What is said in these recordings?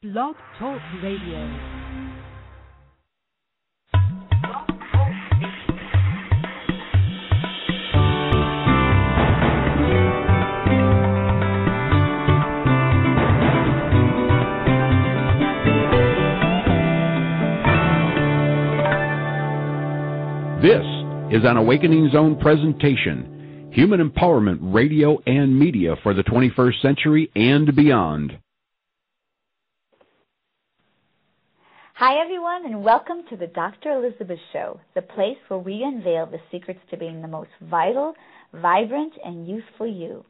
Blog Talk Radio. This is an Awakening Zone presentation, Human Empowerment Radio and Media for the 21st Century and Beyond. Hi, everyone, and welcome to the Dr. Elizabeth Show, the place where we unveil the secrets to being the most vital, vibrant, and useful you.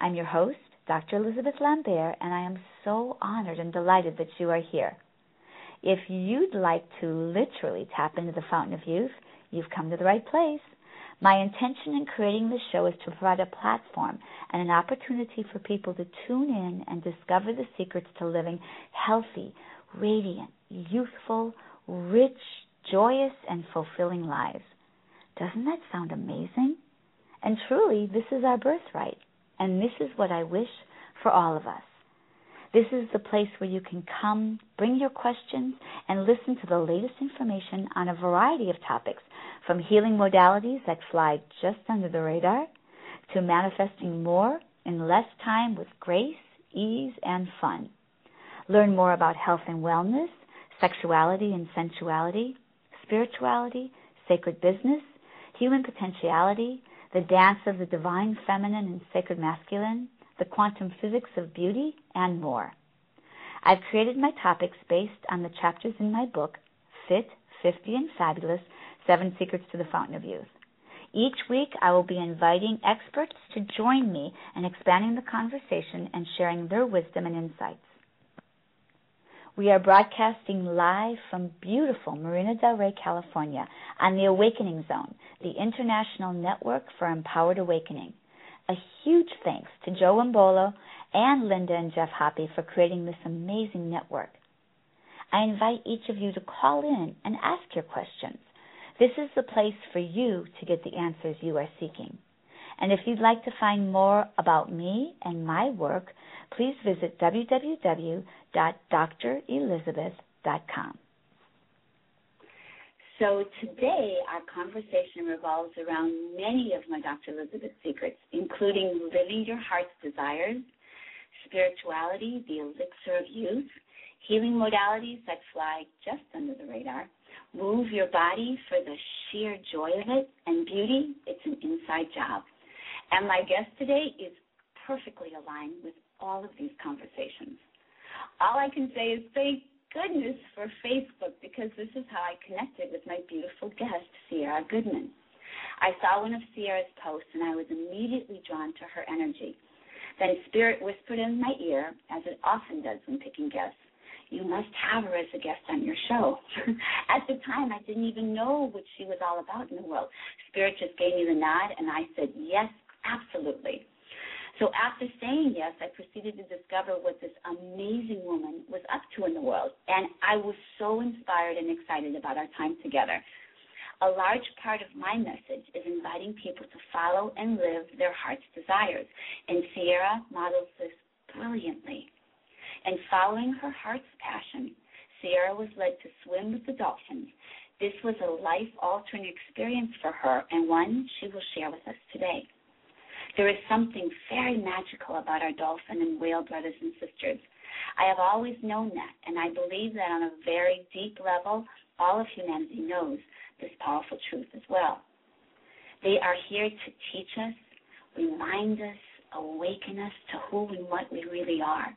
I'm your host, Dr. Elizabeth Lambaer, and I am so honored and delighted that you are here. If you'd like to literally tap into the fountain of youth, you've come to the right place. My intention in creating this show is to provide a platform and an opportunity for people to tune in and discover the secrets to living healthy, radiant, youthful, rich, joyous, and fulfilling lives. Doesn't that sound amazing? And truly, this is our birthright, and this is what I wish for all of us. This is the place where you can come, bring your questions, and listen to the latest information on a variety of topics, from healing modalities that fly just under the radar to manifesting more in less time with grace, ease, and fun. Learn more about health and wellness, sexuality and sensuality, spirituality, sacred business, human potentiality, the dance of the divine feminine and sacred masculine, the quantum physics of beauty, and more. I've created my topics based on the chapters in my book, Fit, 50, and Fabulous, 7 Secrets to the Fountain of Youth. Each week, I will be inviting experts to join me in expanding the conversation and sharing their wisdom and insights. We are broadcasting live from beautiful Marina del Rey, California, on the Awakening Zone, the international network for empowered awakening. A huge thanks to Joe Imbolo and Linda and Jeff Hoppe for creating this amazing network. I invite each of you to call in and ask your questions. This is the place for you to get the answers you are seeking. And if you'd like to find more about me and my work, please visit www.drelizabeth.com. So today our conversation revolves around many of my Dr. Elizabeth secrets, including living your heart's desires, spirituality, the elixir of youth, healing modalities that fly just under the radar, move your body for the sheer joy of it, and beauty, it's an inside job. And my guest today is perfectly aligned with all of these conversations. All I can say is thank goodness for Facebook, because this is how I connected with my beautiful guest, Sara Goodman. I saw one of Sara's posts, and I was immediately drawn to her energy. Then Spirit whispered in my ear, as it often does when picking guests, "You must have her as a guest on your show." At the time, I didn't even know what she was all about in the world. Spirit just gave me the nod, and I said, yes, absolutely. So after saying yes, I proceeded to discover what this amazing woman was up to in the world, and I was so inspired and excited about our time together. A large part of my message is inviting people to follow and live their heart's desires, and Sara models this brilliantly. And following her heart's passion, Sara was led to swim with the Dolphins. This was a life-altering experience for her, and one she will share with us today. There is something very magical about our dolphin and whale brothers and sisters. I have always known that, and I believe that on a very deep level, all of humanity knows this powerful truth as well. They are here to teach us, remind us, awaken us to who and what we really are.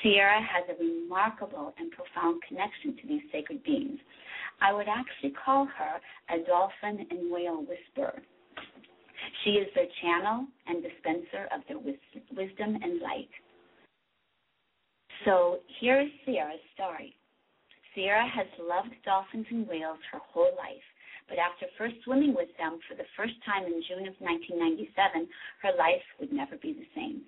Sara has a remarkable and profound connection to these sacred beings. I would actually call her a dolphin and whale whisperer. She is their channel and dispenser of their wisdom and light. So here is Sara's story. Sara has loved dolphins and whales her whole life, but after first swimming with them for the first time in June of 1997, her life would never be the same.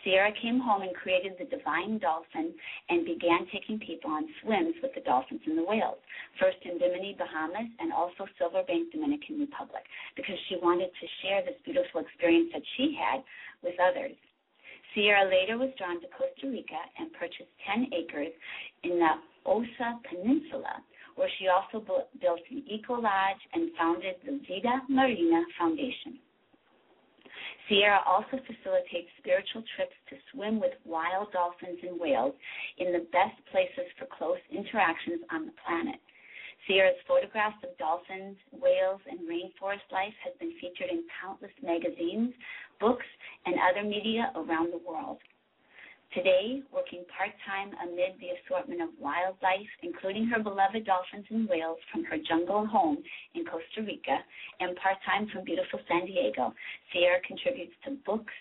Sara came home and created the Divine Dolphin and began taking people on swims with the dolphins and the whales, first in Divinity, Bahamas, and also Silver Bank, Dominican Republic, because she wanted to share this beautiful experience that she had with others. Sara later was drawn to Costa Rica and purchased 10 acres in the Osa Peninsula, where she also built an eco-lodge and founded the Vida Marina Foundation. Sara also facilitates spiritual trips to swim with wild dolphins and whales in the best places for close interactions on the planet. Sara's photographs of dolphins, whales, and rainforest life has been featured in countless magazines, books, and other media around the world. Today, working part-time amid the assortment of wildlife, including her beloved dolphins and whales from her jungle home in Costa Rica, and part-time from beautiful San Diego, Sara contributes to books,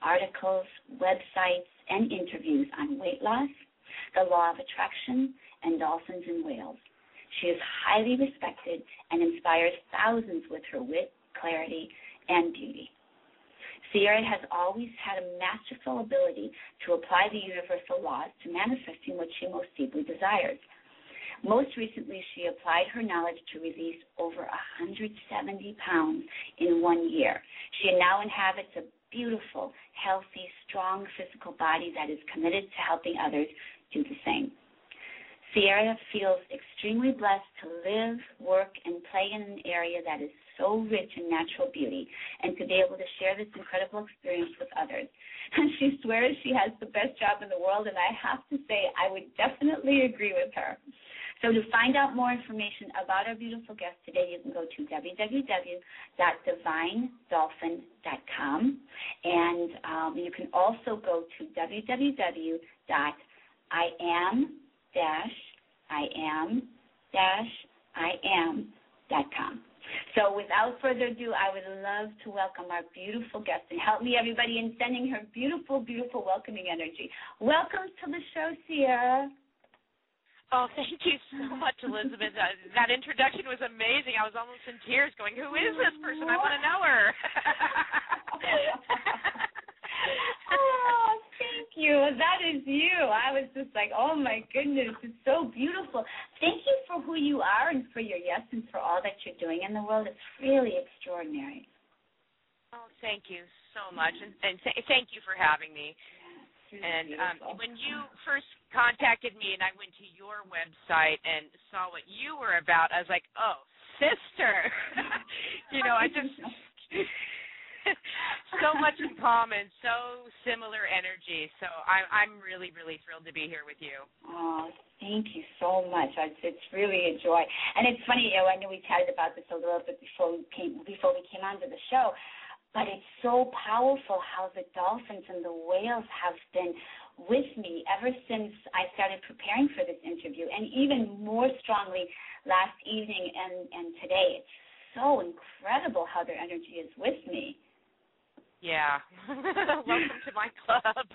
articles, websites, and interviews on weight loss, the law of attraction, and dolphins and whales. She is highly respected and inspires thousands with her wit, clarity, and beauty. Sara has always had a masterful ability to apply the universal laws to manifesting what she most deeply desires. Most recently, she applied her knowledge to release over 170 pounds in 1 year. She now inhabits a beautiful, healthy, strong physical body that is committed to helping others do the same. Sara feels extremely blessed to live, work, and play in an area that is so rich in natural beauty, and to be able to share this incredible experience with others. And she swears she has the best job in the world, and I have to say I would definitely agree with her. So to find out more information about our beautiful guest today, you can go to www.divinedolphin.com, and you can also go to www.iam-im-im.com. So without further ado, I would love to welcome our beautiful guest, and help me, everybody, in sending her beautiful, beautiful welcoming energy. Welcome to the show, Sara. Oh, thank you so much, Elizabeth. That introduction was amazing. I was almost in tears going, who is this person? I want to know her. Oh, thank you. That is you. I was just like, oh, my goodness, it's so beautiful. Thank you for who you are and for your yes and for all that you're doing in the world. It's really extraordinary. Oh, thank you so much, and thank you for having me. And when you first contacted me and I went to your website and saw what you were about, I was like, oh, sister. I just so much in common, so similar energy. So I'm really, really thrilled to be here with you. Oh, thank you so much. It's really a joy. And it's funny, I know we chatted about this a little bit before we came onto the show. But it's so powerful how the dolphins and the whales have been with me ever since I started preparing for this interview, and even more strongly last evening and today. It's so incredible how their energy is with me. Yeah. Welcome to my club.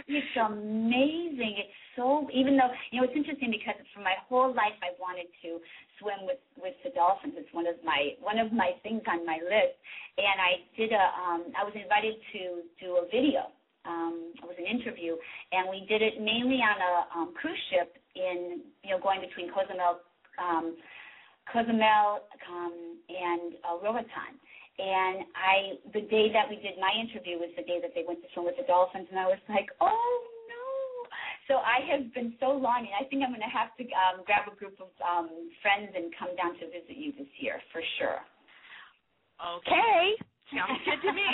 It's amazing. It's so, even though, it's interesting because for my whole life I wanted to swim with the dolphins. It's one of my things on my list. And I was invited to do a video. It was an interview, and we did it mainly on a cruise ship in, going between Cozumel and Roatan. And the day that we did my interview was the day that they went to swim with the dolphins, and I was like, oh, no. So I have been so longing. I think I'm going to have to grab a group of friends and come down to visit you this year, for sure. Okay. Sounds good to me.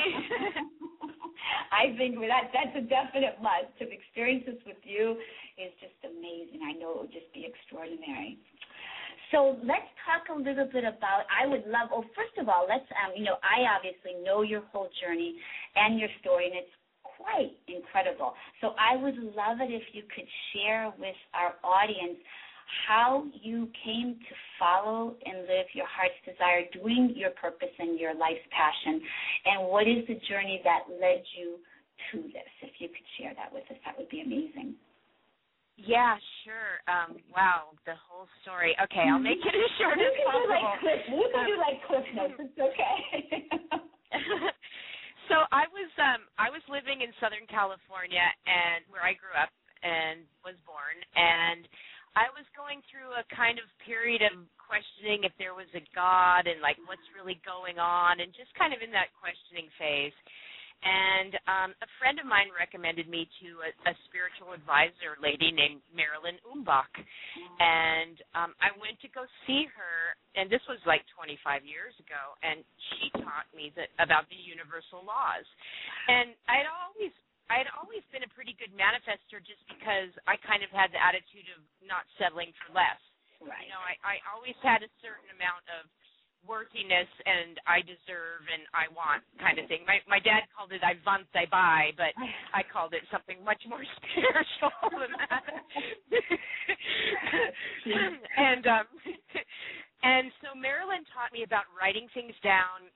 I think that's a definite must. To experience this with you is just amazing. I know it would just be extraordinary. So let's talk a little bit about, first of all, let's, I obviously know your whole journey and your story, and it's quite incredible. So I would love it if you could share with our audience how you came to follow and live your heart's desire, doing your purpose and your life's passion, and what is the journey that led you to this. If you could share that with us, that would be amazing. Yeah, sure. Wow, the whole story. Okay, I'll make it as short as possible. You can do like Cliff Notes. It's okay. So I was living in Southern California, and where I grew up and was born, and I was going through a kind of period of questioning if there was a God and like what's really going on, and just kind of in that questioning phase. And a friend of mine recommended me to a spiritual advisor lady named Marilyn Humpback. And I went to go see her, and this was like 25 years ago, and she taught me about the universal laws. And I'd always been a pretty good manifester just because I kind of had the attitude of not settling for less. Right. You know, I always had a certain amount of worthiness and I deserve and I want kind of thing. My dad called it I want, I buy, but I called it something much more spiritual than that. And so Marilyn taught me about writing things down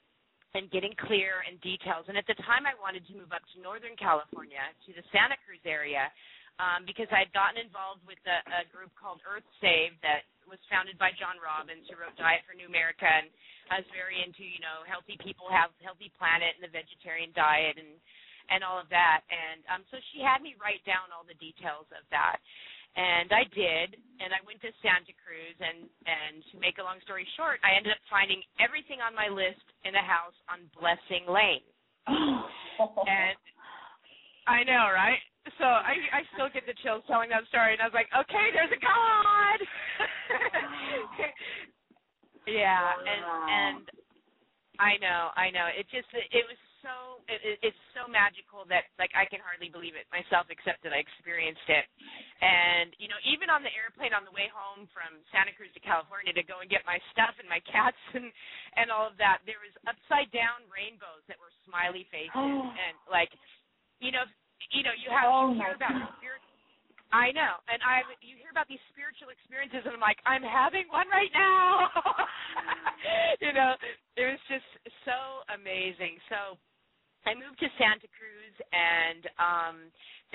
and getting clear and details. And at the time I wanted to move up to Northern California, to the Santa Cruz area, because I had gotten involved with a group called Earth Save that was founded by John Robbins, who wrote Diet for New America, and I was very into, you know, healthy people have healthy planet and the vegetarian diet and all of that. And so she had me write down all the details of that. And I did, and I went to Santa Cruz, and to make a long story short, I ended up finding everything on my list in a house on Blessing Lane. And I know, right? So I still get the chills telling that story, and I was like, okay, there's a God. Yeah, and I know. It's so magical that, like, I can hardly believe it myself, except that I experienced it. And, you know, even on the airplane on the way home from Santa Cruz to California to go and get my stuff and my cats and all of that, there was upside down rainbows that were smiley faces and, like, you hear about spirit. I know, and you hear about these spiritual experiences, and I'm like, I'm having one right now. You know, it was just so amazing. So I moved to Santa Cruz, and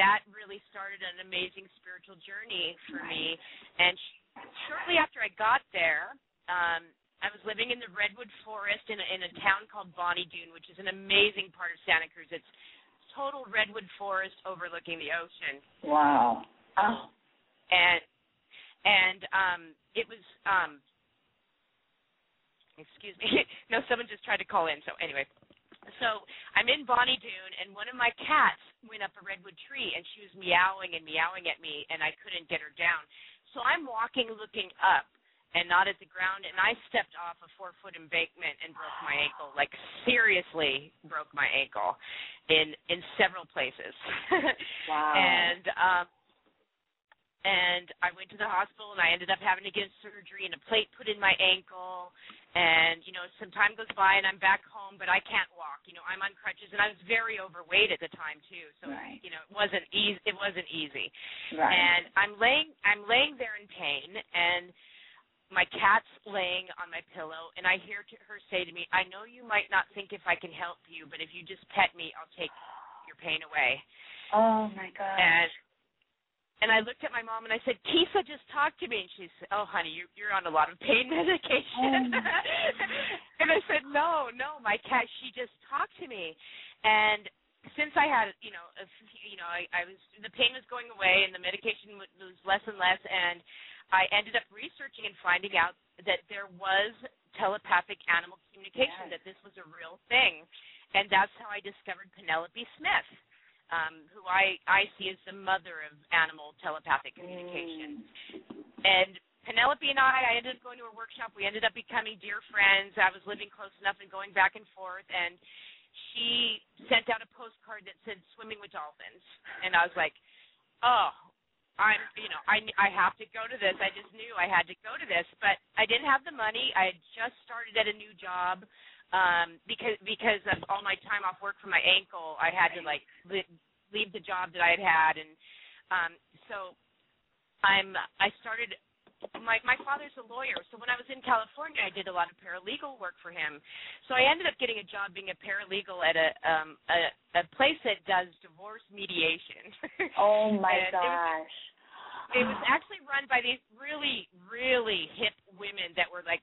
that really started an amazing spiritual journey for me. And shortly after I got there, I was living in the Redwood Forest in a town called Bonnie Doon, which is an amazing part of Santa Cruz. It's total redwood forest overlooking the ocean. Wow. Oh. And it was excuse me. No, someone just tried to call in. So anyway, so I'm in Bonnie Doon, and one of my cats went up a redwood tree, and she was meowing and meowing at me, and I couldn't get her down. So I'm walking, looking up, and not at the ground, and I stepped off a 4-foot embankment and broke my ankle, like seriously broke my ankle in several places. Wow. And I went to the hospital, and I ended up having to get surgery and a plate put in my ankle. And, you know, some time goes by, and I'm back home, but I can't walk. You know, I'm on crutches, and I was very overweight at the time, too. So, right. You know, it wasn't easy. Right. And I'm laying there in pain, and my cat's laying on my pillow, and I hear her say to me, I know you might not think if I can help you, but if you just pet me, I'll take your pain away. Oh, my gosh. And I looked at my mom, and I said, Kisa just talked to me. And she said, oh, honey, you're on a lot of pain medication. And I said, no, my cat, she just talked to me. And since I had, I was, the pain was going away, and the medication was less and less, and I ended up researching and finding out that there was telepathic animal communication, that this was a real thing. And that's how I discovered Penelope Smith, who I see as the mother of animal telepathic communication. And Penelope and I ended up going to a workshop. We ended up becoming dear friends. I was living close enough and going back and forth, and she sent out a postcard that said swimming with dolphins. And I was like, oh, I have to go to this. I just knew I had to go to this, but I didn't have the money. I had just started at a new job. Because of all my time off work for my ankle, I had to leave the job that I had, and so I started. My father's a lawyer, so when I was in California, I did a lot of paralegal work for him. So I ended up getting a job being a paralegal at a place that does divorce mediation. Oh my gosh! It was actually run by these really, really hip women that were like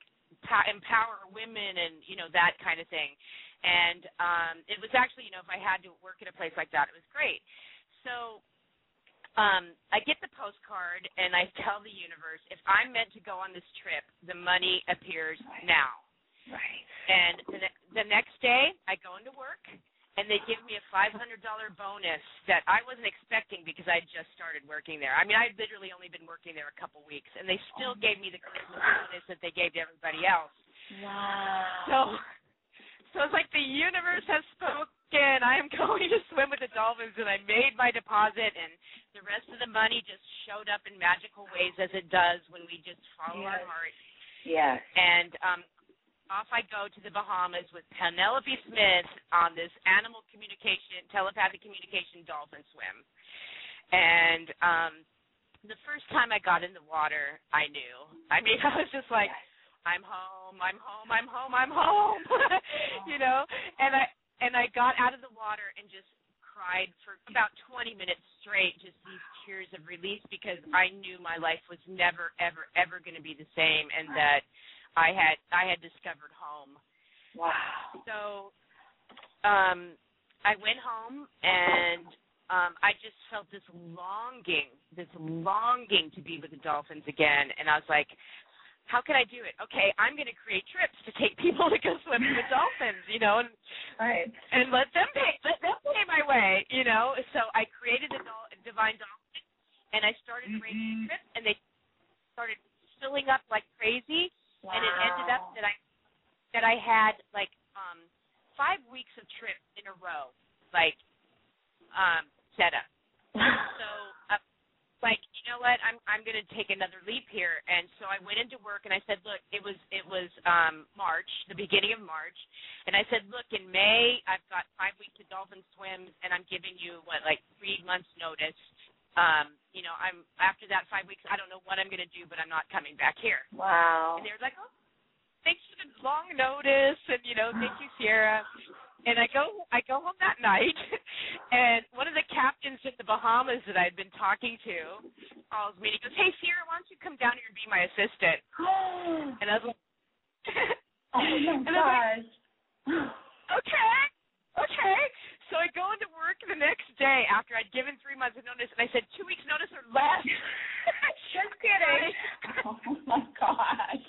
empower women and, that kind of thing. And it was actually, if I had to work at a place like that, it was great. So I get the postcard, and I tell the universe, if I'm meant to go on this trip, the money appears now. Right. And the next day, I go into work, and they give me a $500 bonus that I wasn't expecting because I just started working there. I mean, I'd literally only been working there a couple weeks, and they still gave me the Christmas bonus that they gave to everybody else. Wow. So it's like the universe has spoken. I am going to swim with the Dolphins, and I made my deposit, and the rest of the money just showed up in magical ways, as it does when we just follow our heart. Yes. And off I go to the Bahamas with Penelope Smith on this animal communication, telepathic communication dolphin swim. And the first time I got in the water, I knew. I mean, I was just like, I'm home, I'm home, I'm home, I'm home, you know. And I got out of the water and just cried for about 20 minutes straight, just these tears of release, because I knew my life was never, ever, ever going to be the same, and that I had discovered home. Wow. So I went home, and I just felt this longing to be with the Dolphins again. And I was like, how can I do it? Okay, I'm going to create trips to take people to go swim with the Dolphins, you know, and let them pay my way, you know. So I created the Divine Dolphin, and I started arranging trips, and they started filling up like crazy. Wow. And it ended up that I had like 5 weeks of trips in a row, like set up. So like, you know what, I'm going to take another leap here. And so I went into work and I said, look, it was March, the beginning of March, and I said, look, in May I've got 5 weeks of dolphin swims, and I'm giving you like 3 months notice. You know, I'm after that 5 weeks, I don't know what I'm going to do, but I'm not coming back here. Wow. And they were like, oh, thanks for the long notice, and, you know, thank you, Sara. And I go home that night, and one of the captains in the Bahamas that I'd been talking to calls me, and he goes, hey, Sara, why don't you come down here and be my assistant? And I was like, oh, my gosh. Like, okay. So I go into work the next day after I'd given 3 months of notice, and I said, 2 weeks notice or less. Just kidding. Oh, my gosh.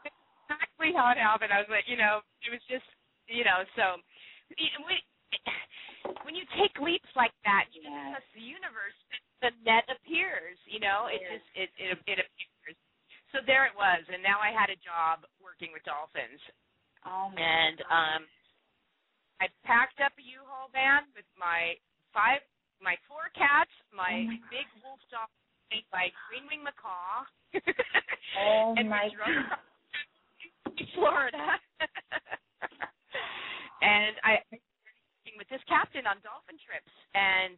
Exactly how it happened. I was like, you know, it was just, you know, so when you take leaps like that, you just trust the universe, the net appears, you know, it appears. So there it was, and now I had a job working with dolphins. Oh, and I packed up a U-Haul van with my 4 cats, my big wolf dog made by Greenwing Macaw, and we drove to Florida. And I with this captain on dolphin trips. And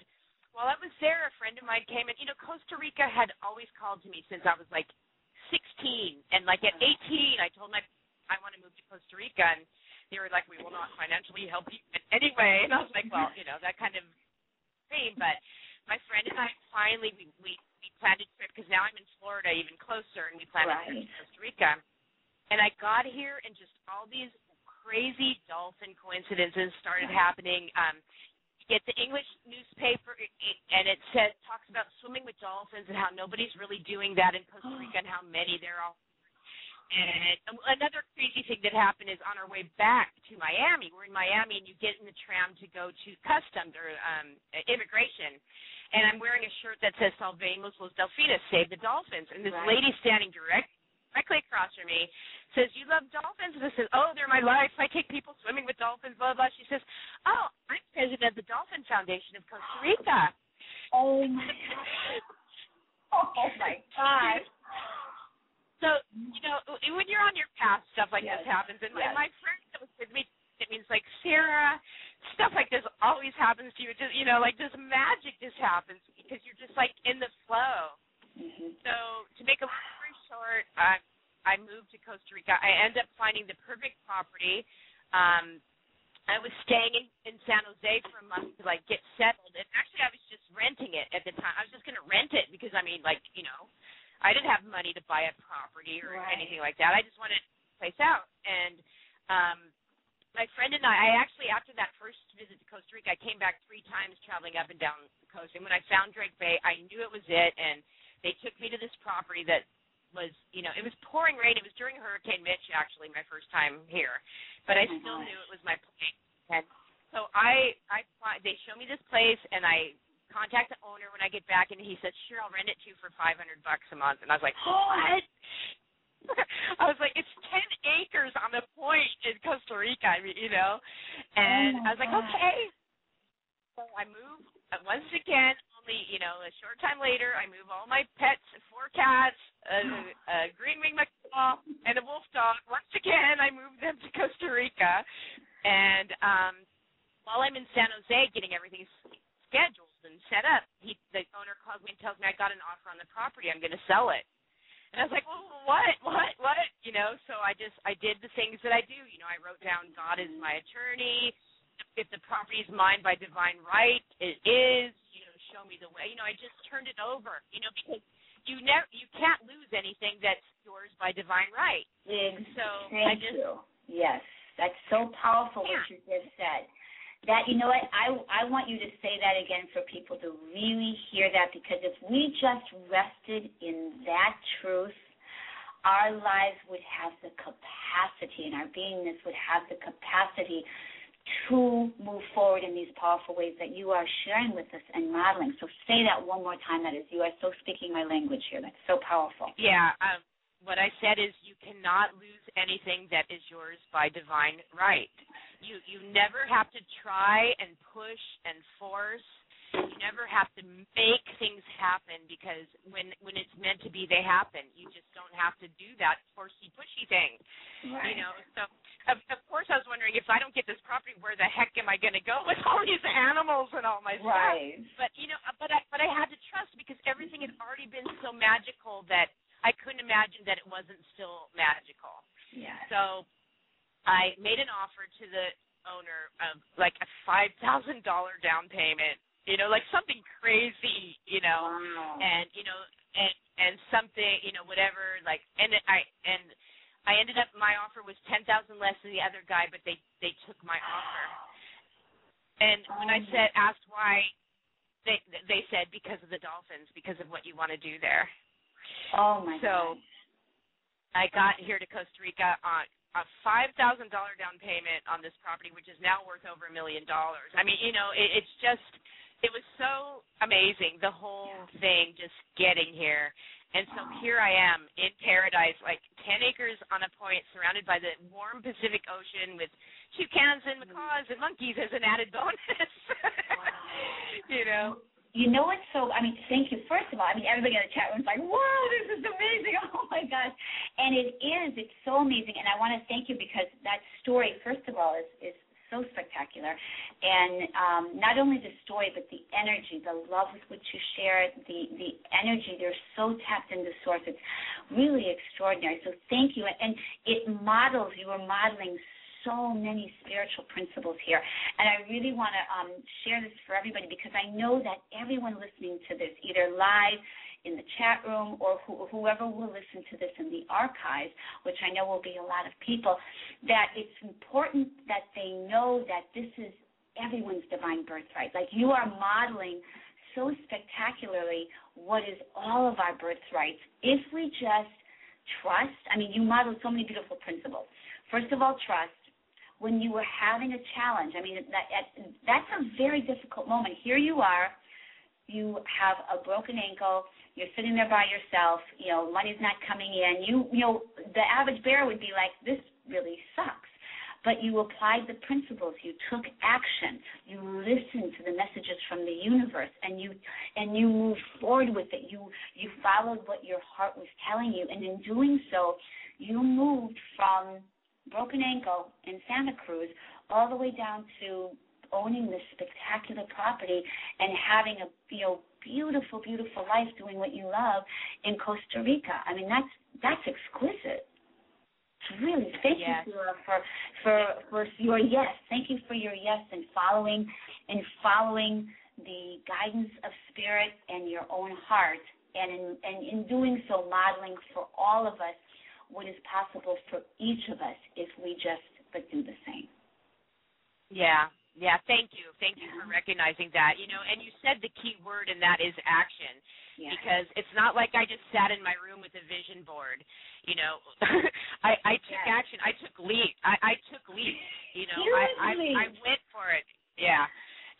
while I was there, a friend of mine came, and, you know, Costa Rica had always called to me since I was like 16. And like at 18, I told my I want to move to Costa Rica, and they were like, we will not financially help you anyway. And I was like, well, you know, that kind of dream. But my friend and I finally we planned a trip, because now I'm in Florida, even closer, and we planned a trip to Costa Rica. And I got here, and just all these crazy dolphin coincidences started happening. You get the English newspaper, and it talks about swimming with dolphins and how nobody's really doing that in Costa Rica and how many there are. And another crazy thing that happened is on our way back to Miami, we're in Miami, and you get in the tram to go to customs or immigration, and I'm wearing a shirt that says Salvemos los Delfines, save the dolphins, and this lady standing directly across from me says, you love dolphins? And I said, oh, they're my life. I take people swimming with dolphins, blah, blah. She says, oh, I'm president of the Dolphin Foundation of Costa Rica. Oh, my God. Oh, my God. So, you know, when you're on your path, stuff like this happens. And my friend that was with me, it means, like, Sara, stuff like this always happens to you. It just, you know, like, this magic just happens because you're just, like, in the flow. Mm-hmm. So to make a long story short, I moved to Costa Rica. I ended up finding the perfect property. I was staying in San Jose for a month to, like, get settled. And actually, I was just renting it at the time. I was just going to rent it because, I mean, like, you know, I didn't have money to buy a property or anything like that. I just wanted to place out. And my friend and I actually, after that first visit to Costa Rica, I came back 3 times traveling up and down the coast. And when I found Drake Bay, I knew it was it. And they took me to this property that was, you know, it was pouring rain. It was during Hurricane Mitch, actually, my first time here. But I still knew it was my place. And So they show me this place, and I contact the owner when I get back, and he said, sure, I'll rent it to you for $500 a month. And I was like, what? I was like, it's 10 acres on the point in Costa Rica, I mean, And I was like, okay. So I moved once again, only, a short time later, I move all my pets, 4 cats, a green-winged macaw, and a wolf dog. Once again, I moved them to Costa Rica. And while I'm in San Jose getting everything scheduled and set up, the owner calls me and tells me I got an offer on the property. I'm going to sell it. And I was like, well, what? So I did the things that I do. I wrote down God is my attorney. If the property is mine by divine right, it is. Show me the way. I just turned it over. Because you can't lose anything that's yours by divine right. Thank you. Yes, that's so powerful what you just said. That, what, I want you to say that again for people to really hear that, because if we just rested in that truth, our lives would have the capacity, and our beingness would have the capacity to move forward in these powerful ways that you are sharing with us and modeling. So say that one more time. That is, you are so speaking my language here. That's so powerful. Yeah. What I said is you cannot lose anything that is yours by divine right. You never have to try and push and force. You never have to make things happen, because when it's meant to be, they happen. You just don't have to do that forcey pushy thing. Right. So of course I was wondering, if I don't get this property, where the heck am I going to go with all these animals and all my stuff? Right. But but I had to trust, because everything had already been so magical that I couldn't imagine that it wasn't still magical. Yeah. So I made an offer to the owner of like a $5,000 down payment, like something crazy, Wow. and and something, whatever, like, and I ended up, my offer was $10,000 less than the other guy, but they took my offer. And when I asked why, they said because of the Dolphins, because of what you want to do there. Oh my God. So I got here to Costa Rica on a $5,000 down payment on this property, which is now worth over $1 million. I mean, it's just, it was so amazing, the whole thing, just getting here. And so here I am in paradise, like 10 acres on a point, surrounded by the warm Pacific Ocean, with toucans and macaws and monkeys as an added bonus. You know what's so, thank you. First of all, everybody in the chat room is like, whoa, this is amazing. Oh, my gosh. And it's so amazing. And I want to thank you, because that story, first of all, is so spectacular. And not only the story, but the energy, the love with which you share it, the energy, they're so tapped into source. It's really extraordinary. So thank you. And it models, you are modeling so many spiritual principles here. And I really want to share this for everybody, because I know that everyone listening to this, either live in the chat room or whoever will listen to this in the archives, which I know will be a lot of people, that it's important that they know that this is everyone's divine birthright. Like, you are modeling so spectacularly what is all of our birthrights. If we just trust, you model so many beautiful principles. First of all, trust. When you were having a challenge, that's a very difficult moment. Here you are, you have a broken ankle, you're sitting there by yourself, money's not coming in. The average bear would be like, this really sucks. But you applied the principles, you took action, you listened to the messages from the universe, and you moved forward with it. You followed what your heart was telling you, and in doing so, you moved from broken ankle in Santa Cruz all the way down to owning this spectacular property and having a beautiful, beautiful life doing what you love in Costa Rica. That's exquisite. It's really, thank you, Sara, for your yes. Thank you for your yes and following the guidance of spirit and your own heart, and in doing so, modeling for all of us what is possible for each of us if we just do the same. Yeah, thank you. Thank you for recognizing that. And you said the key word, and that is action. Yeah. Because it's not like I just sat in my room with a vision board. I took action. I took leaps. I took leaps. I went for it. Yeah.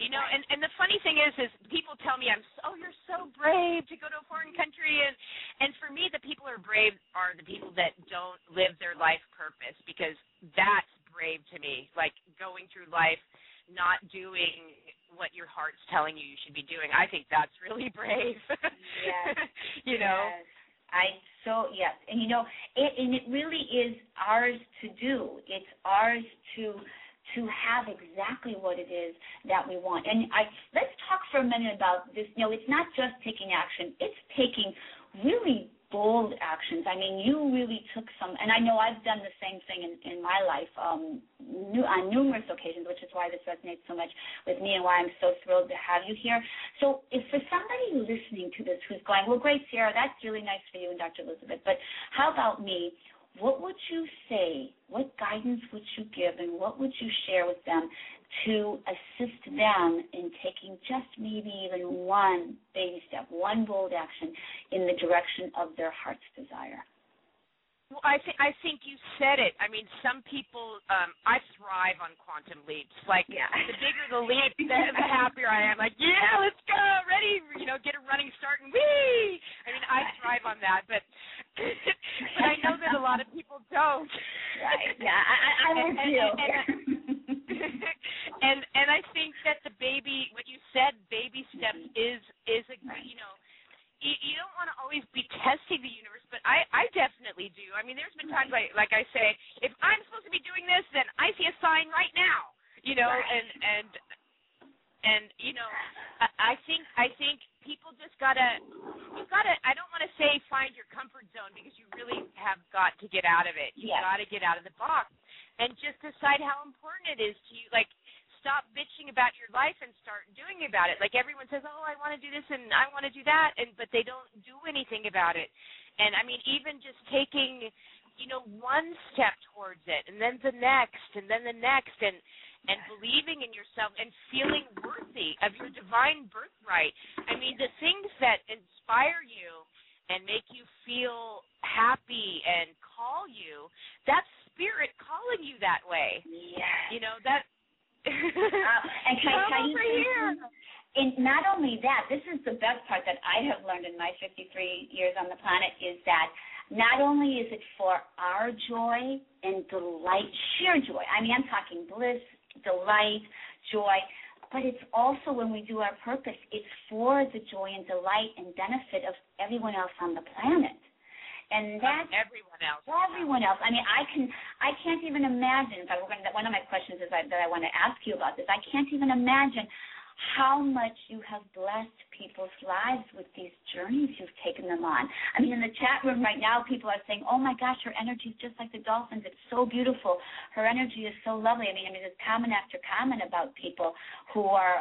You know, and the funny thing is people tell me you're so brave to go to a foreign country, and for me, the people who are brave are the people that don't live their life purpose, because that's brave to me. Like going through life not doing what your heart's telling you should be doing. I think that's really brave. Yes. You know. Yes. Yes, and you know, it really is ours to do. It's ours to have exactly what it is that we want. And let's talk for a minute about this. You know, it's not just taking action. It's taking really bold actions. I mean, you really took some, and I know I've done the same thing in my life on numerous occasions, which is why this resonates so much with me and why I'm so thrilled to have you here. So if for somebody listening to this who's going, well, great, Sara, that's really nice for you and Dr. Elizabeth, but how about me? What would you say, what guidance would you give, and what would you share with them to assist them in taking just maybe even one baby step, one bold action in the direction of their heart's desire? Well, I think you said it. I mean, some people, I thrive on quantum leaps. Like, the bigger the leap, the happier I am. Like, yeah, let's go, ready, you know, get a running start and whee! I mean, I thrive on that, but I know that a lot of people don't. Right, yeah, I would too. And I think that the baby, what you said, baby steps is a, you know, you don't want to always be testing the universe, but I definitely do. I mean, there's been times like I say, if I'm supposed to be doing this, then I see a sign right now, you know, and you know, I think people just gotta, I don't want to say find your comfort zone, because you really have got to get out of it. You got to get out of the box and just decide how important it is to you. Like, stop bitching about your life and start doing about it. Like, everyone says, oh, I want to do this and I want to do that, but they don't do anything about it. And, I mean, even just taking, you know, one step towards it, and then the next, and then the next, and believing in yourself and feeling worthy of your divine birthright. I mean, the things that inspire you and make you feel happy and call you, that's spirit calling you that way. Yes. You know, that... and can I tell you something? And not only that, this is the best part that I have learned in my 53 years on the planet, is that not only is it for our joy and delight, sheer joy, I mean, I'm talking bliss, delight, joy, but it's also, when we do our purpose, it's for the joy and delight and benefit of everyone else on the planet. And that's everyone else. Everyone else. I mean, I can't even imagine. In fact, one of my questions is that I want to ask you about this. I can't even imagine how much you have blessed people's lives with these journeys you've taken them on. I mean, in the chat room right now, people are saying, "Oh my gosh, her energy is just like the Dolphins. It's so beautiful. Her energy is so lovely." I mean, there's comment after comment about people who are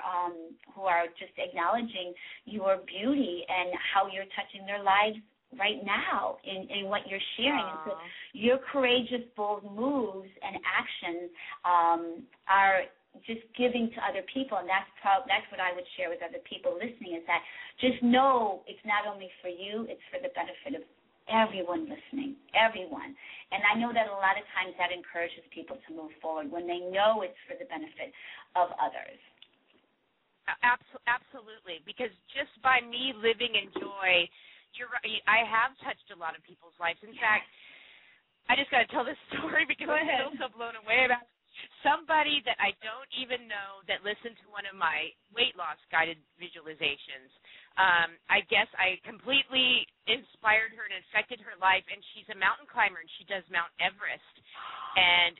just acknowledging your beauty and how you're touching their lives right now in what you're sharing. And so your courageous, bold moves and actions are just giving to other people, and that's what I would share with other people listening, is that just know it's not only for you, it's for the benefit of everyone listening, everyone. And I know that a lot of times that encourages people to move forward when they know it's for the benefit of others. Absolutely, because just by me living in joy, you're right, I have touched a lot of people's lives. In fact, I just got to tell this story because I'm still so blown away about somebody that I don't even know that listened to one of my weight loss guided visualizations. I guess I completely inspired her and affected her life, and she's a mountain climber, and she does Mount Everest. And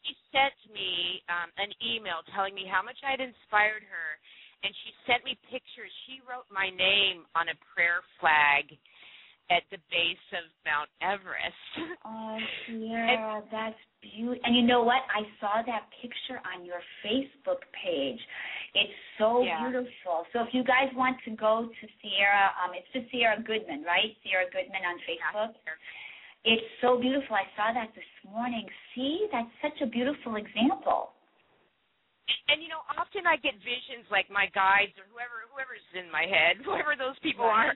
she sent me an email telling me how much I had inspired her, and she sent me pictures. She wrote my name on a prayer flag at the base of Mount Everest. Oh, Sara, that's beautiful. And you know what? I saw that picture on your Facebook page. It's so beautiful. So if you guys want to go to Sara, it's just Sara Goodman, right? Sara Goodman on Facebook. Yeah. It's so beautiful. I saw that this morning. See, that's such a beautiful example. And, you know, often I get visions like my guides or whoever's in my head, whoever those people are.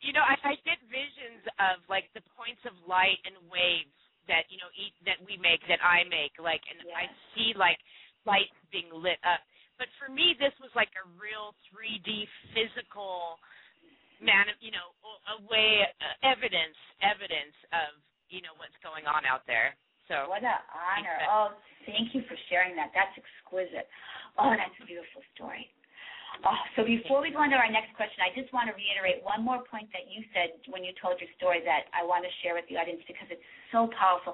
You know, I get visions of, like, the points of light and waves that, you know, that we make, that I make, like, and I see, like, light being lit up. but for me, this was like a real 3D physical evidence of, what's going on out there. So what an honor. Oh, thank you for sharing that. That's exquisite. Oh, that's a beautiful story. Oh, so before we go on to our next question, I just want to reiterate one more point that you said when you told your story that I want to share with the audience because it's so powerful,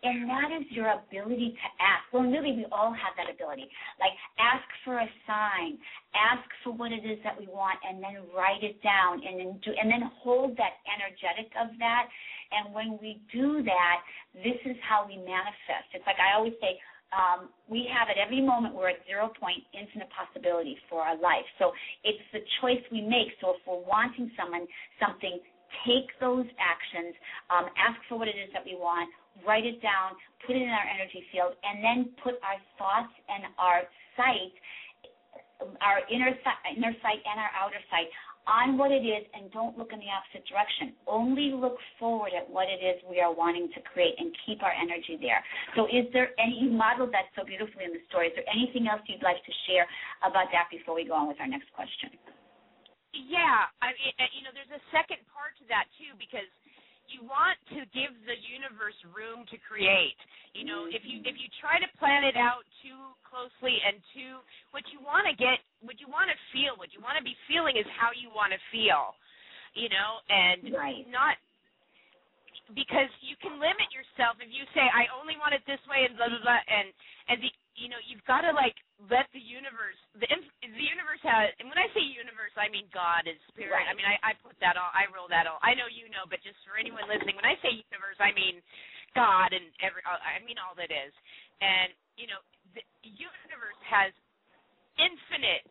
and that is your ability to ask. Well, really, we all have that ability. Like, ask for a sign, ask for what it is that we want, and then write it down, and then hold that energetic of that. And when we do that, this is how we manifest. It's like I always say, we have at every moment, we're at 0 point, infinite possibility for our life. So it's the choice we make. So if we're wanting something, take those actions, ask for what it is that we want, write it down, put it in our energy field, and then put our thoughts and our sight, our inner sight and our outer sight on what it is, and don't look in the opposite direction. Only look forward at what it is we are wanting to create and keep our energy there. So you modeled that so beautifully in the story. Is there anything else you'd like to share about that before we go on with our next question? Yeah, I mean, there's a second part to that, too, because you want to give the universe room to create. If you try to plan it out too closely and what you want to get, what you want to feel, what you want to be feeling is how you want to feel, and right. Not because you can limit yourself if you say, I only want it this way and blah, blah, blah, and you've got to, like, let the universe, the universe has, and when I say universe, I mean God and spirit. Right. I mean, I put that all, I roll that all. I know you know, but just for anyone listening, when I say universe, I mean God and I mean all that is. And, the universe has infinite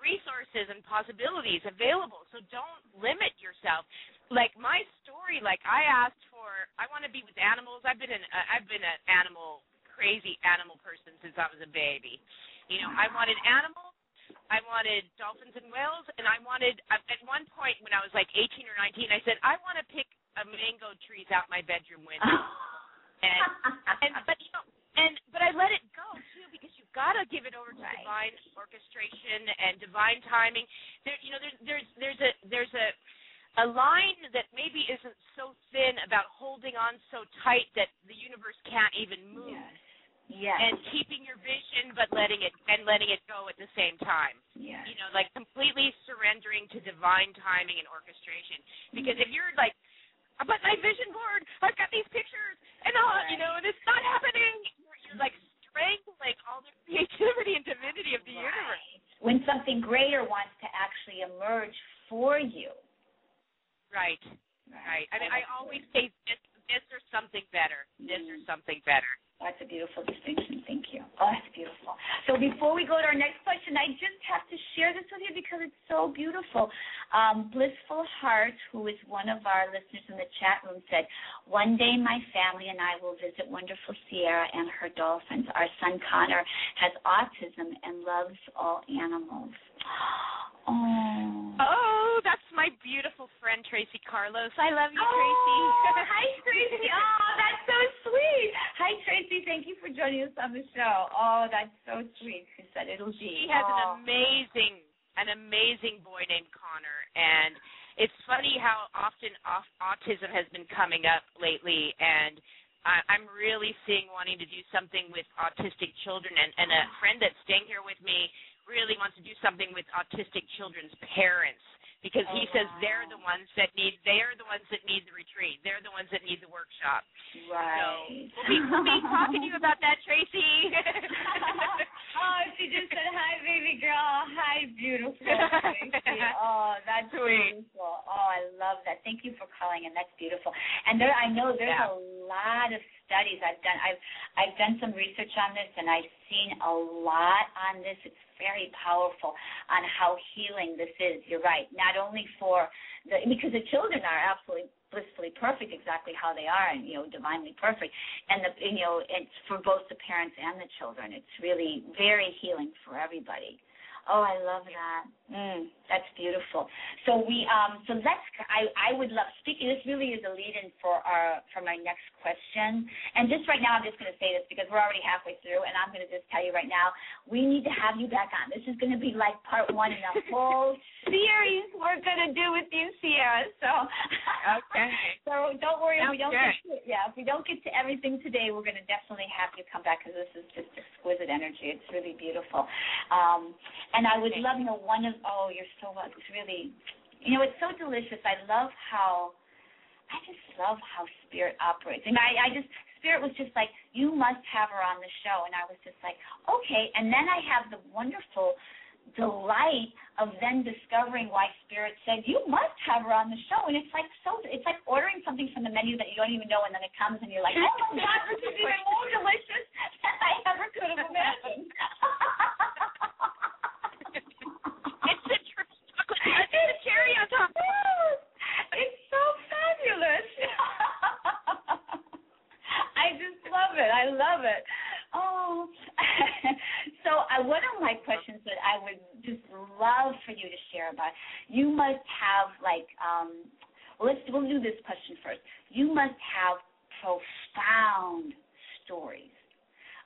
resources and possibilities available, so don't limit yourself. Like my story, like I asked for, I want to be with animals. I've been an crazy animal person since I was a baby. I wanted animals, I wanted dolphins and whales, and I wanted, at one point when I was like 18 or 19, I said, I want to pick mango trees out my bedroom window. But I let it go, too, because you've got to give it over to divine orchestration and divine timing. There's a line that maybe isn't so thin about holding on so tight that the universe can't even move. Yes. And keeping your vision but letting it go at the same time. Yes. Like completely surrendering to divine timing and orchestration. Because if you're like, but my vision board, I've got these pictures and all, and it's not happening. You're like strangling all the creativity and divinity of the universe. When something greater wants to actually emerge for you. Right. I mean, I always say this or something better. This or something better. That's a beautiful distinction. Thank you. Oh, that's beautiful. So before we go to our next question, I just have to share this with you because it's so beautiful. Blissful Heart, who is one of our listeners in the chat room, said, one day my family and I will visit wonderful Sara and her dolphins. Our son Connor has autism and loves all animals. Oh, that's my beautiful friend, Tracy Carlos. I love you, Tracy. Hi, Tracy. Oh, that's so sweet. Hi, Tracy. Thank you for joining us on the show. Oh, that's so sweet. She said it'll be. She has an amazing boy named Connor, and it's funny how often autism has been coming up lately, and I'm really wanting to do something with autistic children, and a friend that's staying here with me really wants to do something with autistic children's parents because he says they're the ones that need the retreat. They're the ones that need the workshop. Right. So we'll be talking to you about that, Tracy. Oh, she just said, hi, baby girl. Hi, beautiful Tracy. Oh, that's sweet. Beautiful. Oh, I love that. Thank you for calling in. That's beautiful. And I know there's a lot of studies I've done some research on this, and I've seen a lot on this. It's very powerful on how healing this is. You're right. Not only because the children are absolutely blissfully perfect, exactly how they are, and divinely perfect, and it's for both the parents and the children. It's really very healing for everybody. Oh, I love that. That's beautiful. So I would love, speaking, this really is a lead-in for my next question. And just right now, I'm just going to say this because we're already halfway through, and I'm going to just tell you right now, we need to have you back on. This is going to be like part one in a whole series we're going to do with you, Sara. So, okay. So don't worry if we don't get to everything today. We're going to definitely have you come back because this is just exquisite energy. It's really beautiful. And I would love, you're so welcome. It's really, it's so delicious. I just love how Spirit operates. And Spirit was just like, you must have her on the show. And I was just like, okay. And then I have the wonderful delight of then discovering why Spirit said, you must have her on the show. And it's like ordering something from the menu that you don't even know, and then it comes and you're like, oh my God, this is even more delicious than I ever could have imagined. It's the chocolate and the cherry on top. It's so fabulous. I just love it. I love it. Oh, so one of my questions that I would just love for you to share about, you must have we'll do this question first. You must have profound stories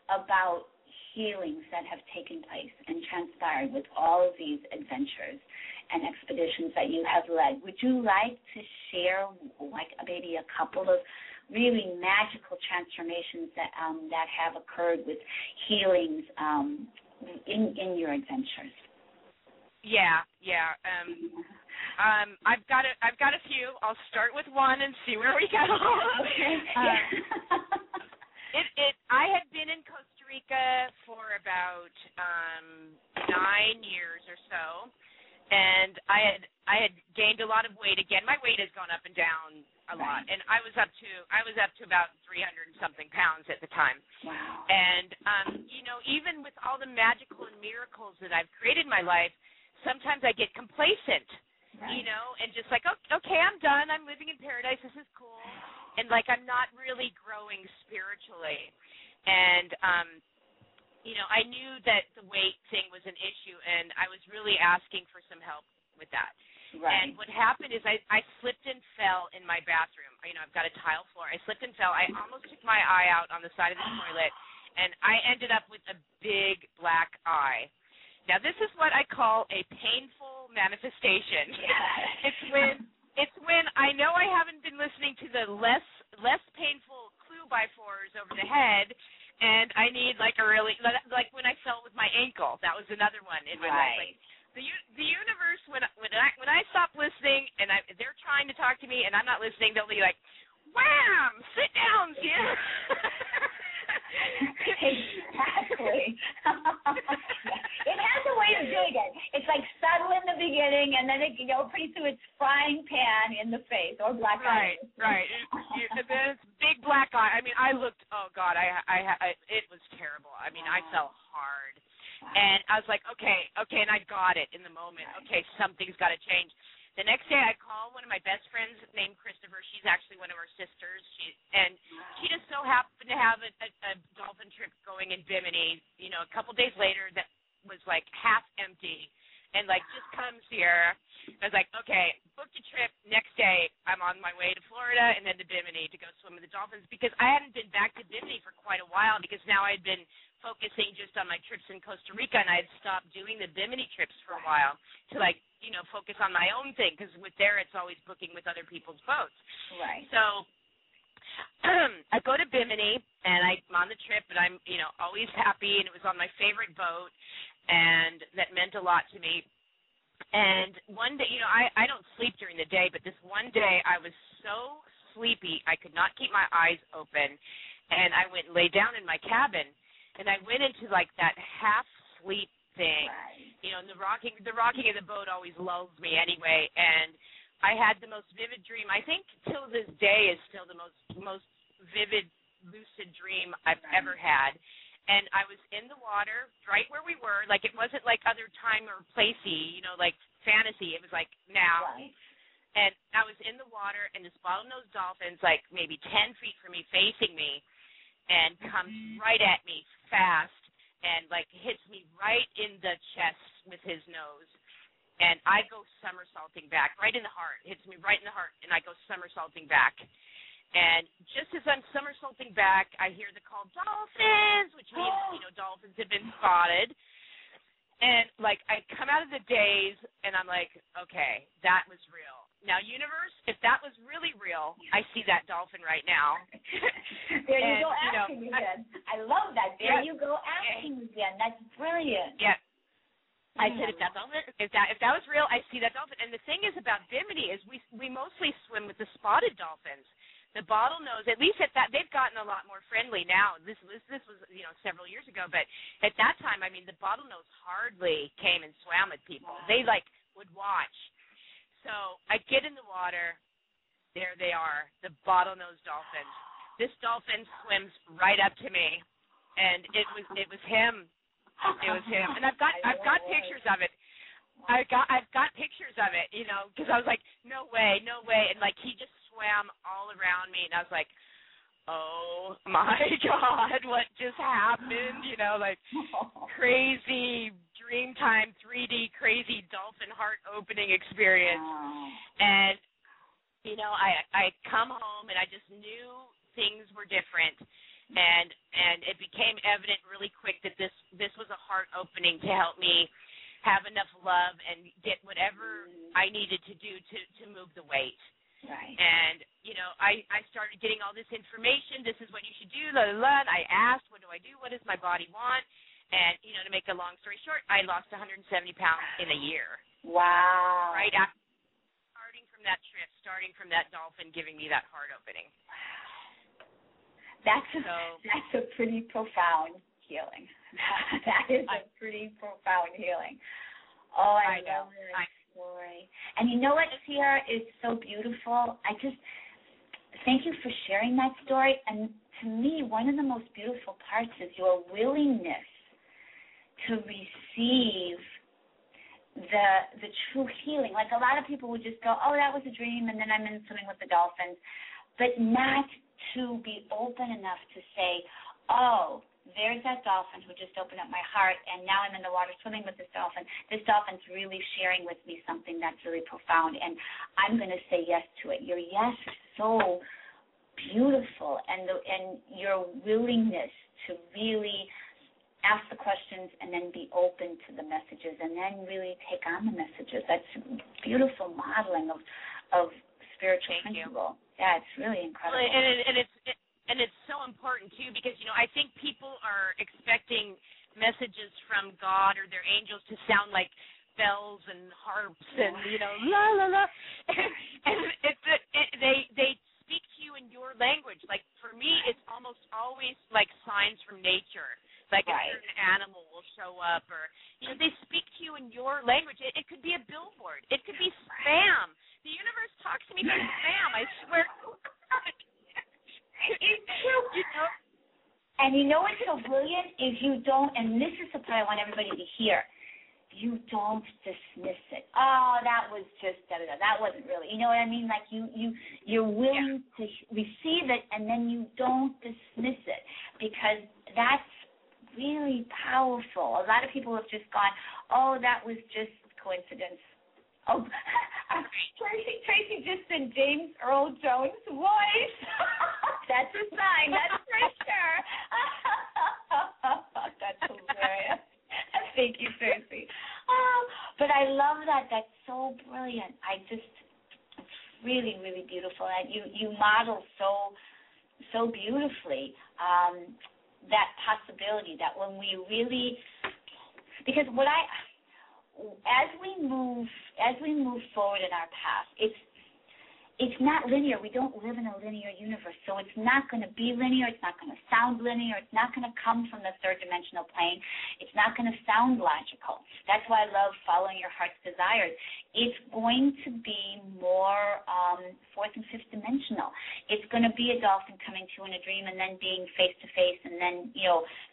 about healings that have taken place and transpired with all of these adventures and expeditions that you have led. Would you like to share maybe a couple of really magical transformations that have occurred with healings in your adventures? Yeah. I've got a few. I'll start with one and see where we go. Okay. I had been in Costa Rica for about 9 years or so, and I had gained a lot of weight again. My weight has gone up and down a lot, and I was up to about 300 and something pounds at the time. Wow. And even with all the magical and miracles that I've created in my life, sometimes I get complacent. Right. And just like, okay, I'm done. I'm living in paradise. This is cool. And I'm not really growing spiritually. And I knew that the weight thing was an issue, and I was really asking for some help with that. Right. And what happened is I slipped and fell in my bathroom. I've got a tile floor. I slipped and fell. I almost took my eye out on the side of the toilet, and I ended up with a big black eye. Now, this is what I call a painful manifestation. Yes. It's when I know I haven't been listening to the less painful clue by fours over the head, and I need a really when I fell with my ankle. That was another one in my life. The universe, when I stop listening and they're trying to talk to me and I'm not listening, they'll be like, wham, sit down, Sara. Exactly. It has a way of doing it. It's subtle in the beginning, and then pretty soon it's frying pan in the face or black eye. Right. And then it's big black eye. I looked. Oh God, it was terrible. I fell hard, and I was like, okay, and I got it in the moment. Okay, something's got to change. The next day, I call one of my best friends named Christopher. She's actually one of our sisters. She just so happened to have a dolphin trip going in Divinity. A couple days later, that was half empty, and just come, Sara. I was like, okay, booked a trip. Next day, I'm on my way to Florida and then to Bimini to go swim with the dolphins because I hadn't been back to Bimini for quite a while because now I'd been focusing just on my trips in Costa Rica, and I had stopped doing the Bimini trips for a while to focus on my own thing because with there it's always booking with other people's boats. Right. So I go to Bimini and I'm on the trip, and I'm always happy, and it was on my favorite boat, and that meant a lot to me. And one day, I don't sleep during the day, but this one day I was so sleepy I could not keep my eyes open, and I went and lay down in my cabin, and I went into that half sleep thing. Right. And the rocking of the boat always lulls me anyway, and I had the most vivid dream. I think till this day is still the most vivid lucid dream I've ever had. And I was in the water right where we were. It wasn't other time or placey, fantasy. It was now. Right. And I was in the water, and this bottlenose dolphin's maybe 10 feet from me, facing me, and comes right at me fast. and like hits me right in the chest with his nose. And I go somersaulting back, right in the heart. Hits me right in the heart, and I go somersaulting back. And just as I'm somersaulting back, I hear the call, Dolphins, which means, dolphins have been spotted. And, like, I come out of the daze, and I'm like, okay, that was real. Now, universe, if that was really real, I see that dolphin right now. There you go, asking again. I love that. There you go, asking again. That's brilliant. Yeah. I said, if that was real, I see that dolphin. And the thing is about Divinity is we mostly swim with the spotted dolphins. The bottlenose, at least at that, they've gotten a lot more friendly now. This was several years ago, but at that time, I mean, the bottlenose hardly came and swam with people. They would watch. So I get in the water. There they are, the bottlenose dolphins. This dolphin swims right up to me, and it was him. It was him, and I've got pictures of it. I've got pictures of it, because I was like, no way, and like he just swam all around me, and I was like, oh my God, what just happened? Like crazy Dreamtime 3D crazy dolphin heart opening experience, and I come home and I just knew things were different. And it became evident really quick that this was a heart opening to help me have enough love and get whatever I needed to do to move the weight. Right. And, I started getting all this information. This is what you should do, la, la, la. And I asked, what do I do? What does my body want? And, to make a long story short, I lost 170 pounds in a year. Wow. Right after starting from that trip, starting from that dolphin giving me that heart opening. That's a pretty profound healing. That is a pretty profound healing. Oh, I love that story. And you know what, Sara, is so beautiful? I just thank you for sharing that story. And to me, one of the most beautiful parts is your willingness to receive the true healing. Like a lot of people would just go, oh, that was a dream, and then I'm in swimming with the dolphins. But not to be open enough to say, oh, there's that dolphin who just opened up my heart, and now I'm in the water swimming with this dolphin. This dolphin's really sharing with me something that's really profound, and I'm going to say yes to it. Your yes is so beautiful, and your willingness to really ask the questions and then be open to the messages and then really take on the messages. That's beautiful modeling of spiritual principle. Yeah, it's really incredible. Well, and it's so important too, because I think people are expecting messages from God or their angels to sound like bells and harps and la la la, and they speak to you in your language. Like for me, it's almost always like signs from nature. Like a certain animal will show up, or they speak to you in your language. It could be a billboard. It could be spam. The universe talks to me through spam. I swear. It's true. And what's so brilliant is you don't. And this is the part I want everybody to hear. You don't dismiss it. Oh, that was just da-da-da. That wasn't really. You know what I mean? Like you're willing to receive it, and then you don't dismiss it, because that's really powerful. A lot of people have just gone, oh, that was just coincidence. Oh, Tracy just said James Earl Jones' voice. That's a sign. That's for sure. That's hilarious. Thank you, Tracy. But I love that. That's so brilliant. It's really, really beautiful. And you model so beautifully that possibility that when we really, because as we move forward in our path, it's not linear. We don't live in a linear universe, so it's not going to be linear. It's not going to sound linear. It's not going to come from the third-dimensional plane. It's not going to sound logical. That's why I love following your heart's desires. It's going to be more fourth and fifth dimensional. It's going to be a dolphin coming to you in a dream and then being face-to-face and then,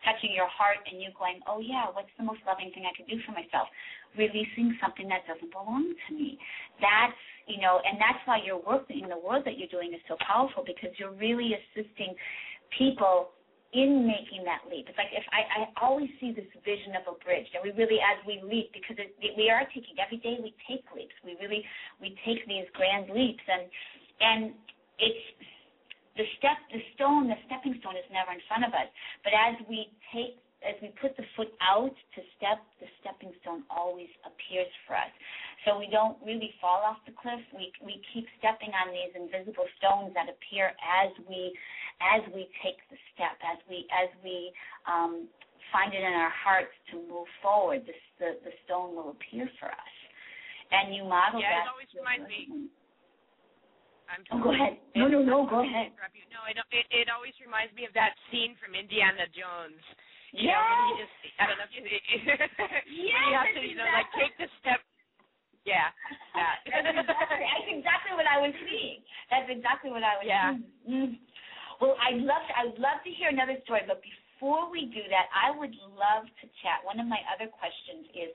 touching your heart and you going, oh, yeah, what's the most loving thing I could do for myself? Releasing something that doesn't belong to me. That's, and that's why your work in the world that you're doing is so powerful, because you're really assisting people in making that leap. It's like if I always see this vision of a bridge, and we really, as we leap, because we are taking, every day we take leaps. We take these grand leaps, and it's the stepping stone is never in front of us. But as we put the foot out to step, the stepping stone always appears for us. So we don't really fall off the cliff. We keep stepping on these invisible stones that appear as we take the step, as we find it in our hearts to move forward. The stone will appear for us, and you model that. Yeah, it always reminds me. Go ahead. No, go ahead. No, it always reminds me of that scene from Indiana Jones. You yes. know, when he just, I don't know if you. Yes, you have to, like take the step. Yeah. That's exactly what I was seeing. That's exactly what I was seeing. Well, I'd love to hear another story, but before we do that, I would love to chat. One of my other questions is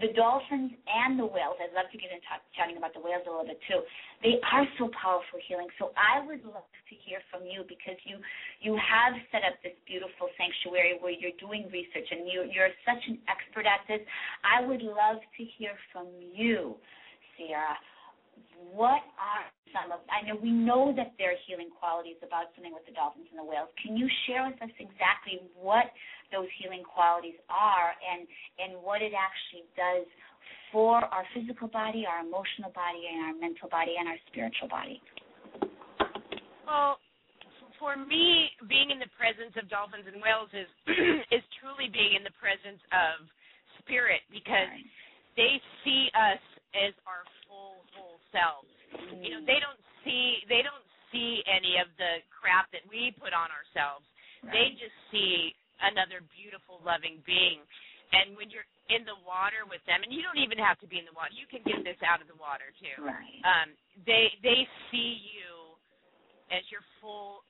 the dolphins and the whales. I'd love to get into chatting about the whales a little bit too. They are so powerful healing. So I would love to hear from you, because you have set up this beautiful sanctuary where you're doing research, and you're such an expert at this. I would love to hear from you, Sara. What are some of, I know we know that there are healing qualities about something with the dolphins and the whales. Can you share with us exactly what those healing qualities are, and what it actually does for our physical body, our emotional body, and our mental body, and our spiritual body? Well, for me, being in the presence of dolphins and whales is truly being in the presence of spirit, because they see us as our whole selves. You know, they don't see any of the crap that we put on ourselves. They just see another beautiful, loving being. And when you're in the water with them, and you don't even have to be in the water, you can get this out of the water too. They see you as your whole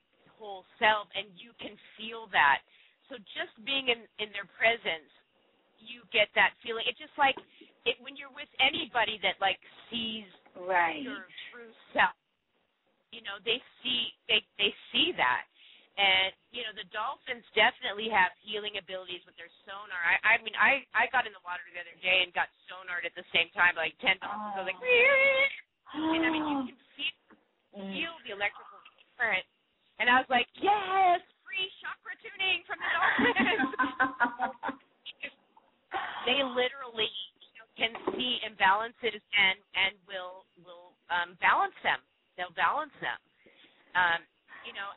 self, and you can feel that. So just being in their presence, you get that feeling. It's just like when you're with anybody that like sees your true self. You know, they see that. And, you know, the dolphins definitely have healing abilities with their sonar. I mean, I got in the water the other day and got sonar'd at the same time, like 10 dolphins. I was like, and I mean, you can feel the electrical current. And I was like, yes, free chakra tuning from the dolphins. They literally can see imbalances and will balance them. They'll balance them. You know,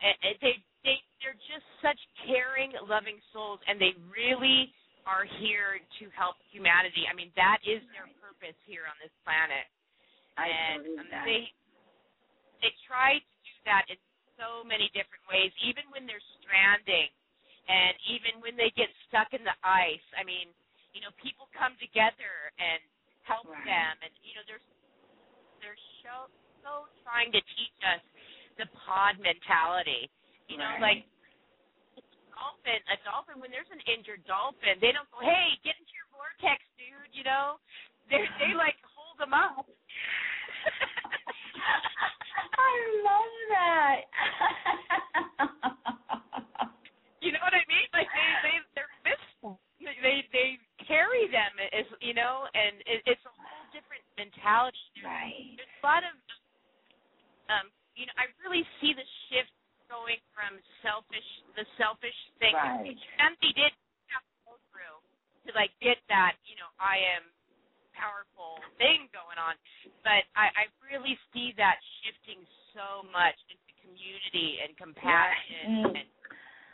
they're just such caring, loving souls, and they really are here to help humanity. I mean, that is their purpose here on this planet. They try to do that in so many different ways, even when they're stranding, and even when they get stuck in the ice. I mean, you know, people come together and help them, and you know, they're so trying to teach us the pod mentality. You know, like a dolphin, when there's an injured dolphin, they don't go, hey, get into your vortex, dude, you know? They like hold them up. I love that. You know what I mean? Like they're physical. They carry them, as you know, and it's a whole different mentality. There's a lot of, you know, I really see the shift going from the selfish thing. And they did have to go through to like get that, you know, I am powerful thing going on. But I really see that shifting so much into community and compassion and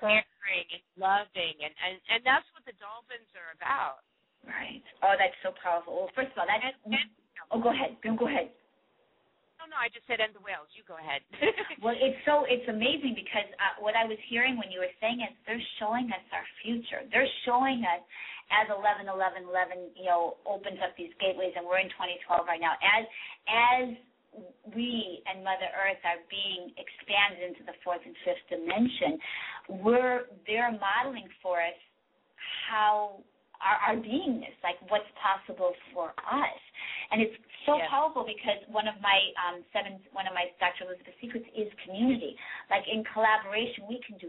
caring and loving, and that's what the dolphins are about. Oh, that's so powerful. Well, first of all, go ahead. Go ahead. No, I just said, and the whales. You go ahead. Well, it's amazing, because what I was hearing when you were saying is they're showing us our future. They're showing us, as 11-11-11, you know, opens up these gateways, and we're in 2012 right now. As we and Mother Earth are being expanded into the fourth and fifth dimension, they're modeling for us how our beingness, like what's possible for us. And it's so powerful because one of my Dr. Elizabeth secrets is community. Like in collaboration, we can do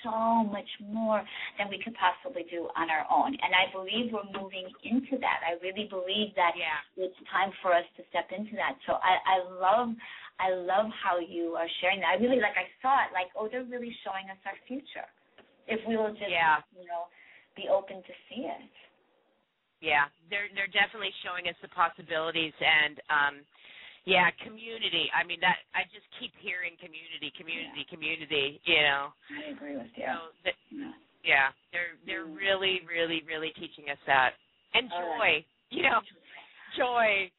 so much more than we could possibly do on our own. And I believe we're moving into that. I really believe that it's time for us to step into that. So I love how you are sharing that. I really, I saw it, they're really showing us our future. If we will just, be open to see it. Yeah, they're definitely showing us the possibilities, and community. I mean, that I just keep hearing community. I agree with you. So they're really, really, really teaching us that, and joy. Joy.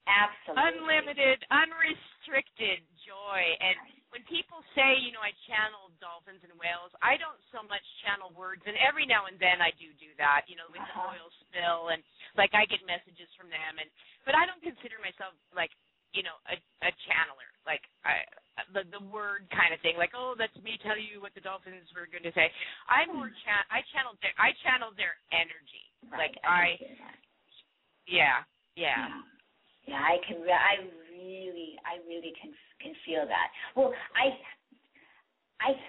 Absolutely. Unlimited, unrestricted joy. And when people say, I channel dolphins and whales, I don't so much channel words, and every now and then I do that, with the oil spill, and I get messages from them, but I don't consider myself a channeler, the word kind of thing, oh, that's me telling you what the dolphins were going to say. I'm more I channel their energy. Right. Yeah. Yeah, I can. I really can feel that. Well, I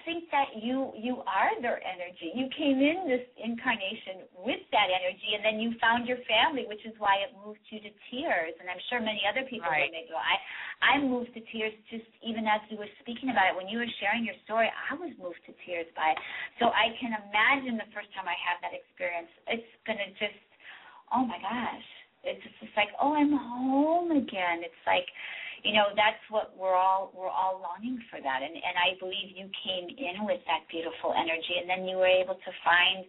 think that you are their energy. You came in this incarnation with that energy, and then you found your family, which is why it moved you to tears. And I'm sure many other people when they go. I moved to tears just even as you were speaking about it. When you were sharing your story, I was moved to tears by it. So I can imagine the first time I have that experience, it's going to just, oh my gosh. It's just oh, I'm home again. It's that's what we're all longing for that. And I believe you came in with that beautiful energy, and then you were able to find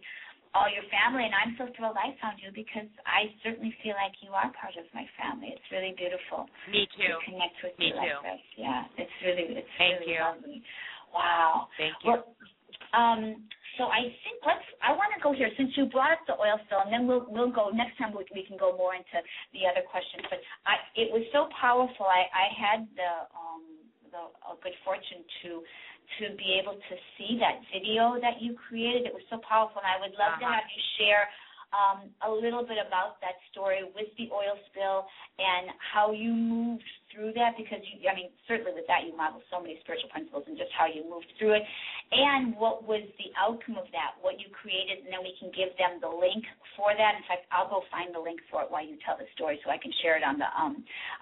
all your family. And I'm so thrilled I found you because I certainly feel like you are part of my family. It's really beautiful. Me too. To connect with Me you too. like this. Yeah, it's really Thank you. lovely. Wow. Thank you. Well, so I think I want to go here since you brought up the oil spill, and then we'll go next time. We can go more into the other questions. But it was so powerful. I had the good fortune to be able to see that video that you created. It was so powerful, and I would love to have you share a little bit about that story with the oil spill and how you moved through that, because certainly with that you modeled so many spiritual principles and just how you moved through it, and what was the outcome of that, what you created, and then we can give them the link for that. In fact, I'll go find the link for it while you tell the story so I can share it on the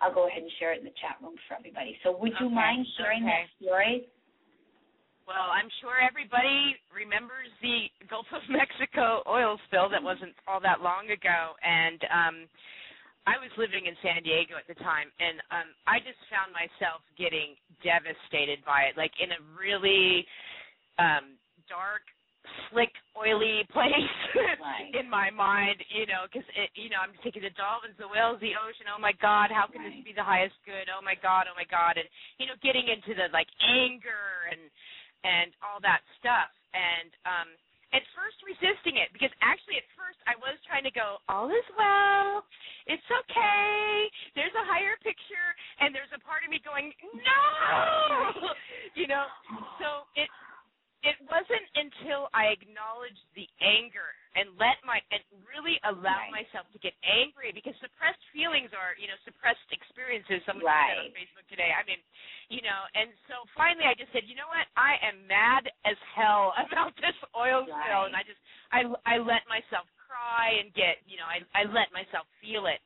I'll go ahead and share it in the chat room for everybody. So would you mind sharing that story? Well, I'm sure everybody remembers the Gulf of Mexico oil spill that wasn't all that long ago, and I was living in San Diego at the time, and I just found myself getting devastated by it, in a really dark, slick, oily place in my mind, because, I'm thinking the dolphins, the whales, the ocean, oh, my God, how can this be the highest good? Oh, my God, and, getting into the, anger and all that stuff, and at first resisting it, because actually at first I was trying to go, all is well, it's okay, there's a higher picture, and there's a part of me going, no, so it wasn't until I acknowledged the anger and really allow myself to get angry, because suppressed feelings are, suppressed experiences. Someone said on Facebook today. And so finally I just said, you know what? I am mad as hell about this oil spill, and I let myself cry and get, I let myself feel it.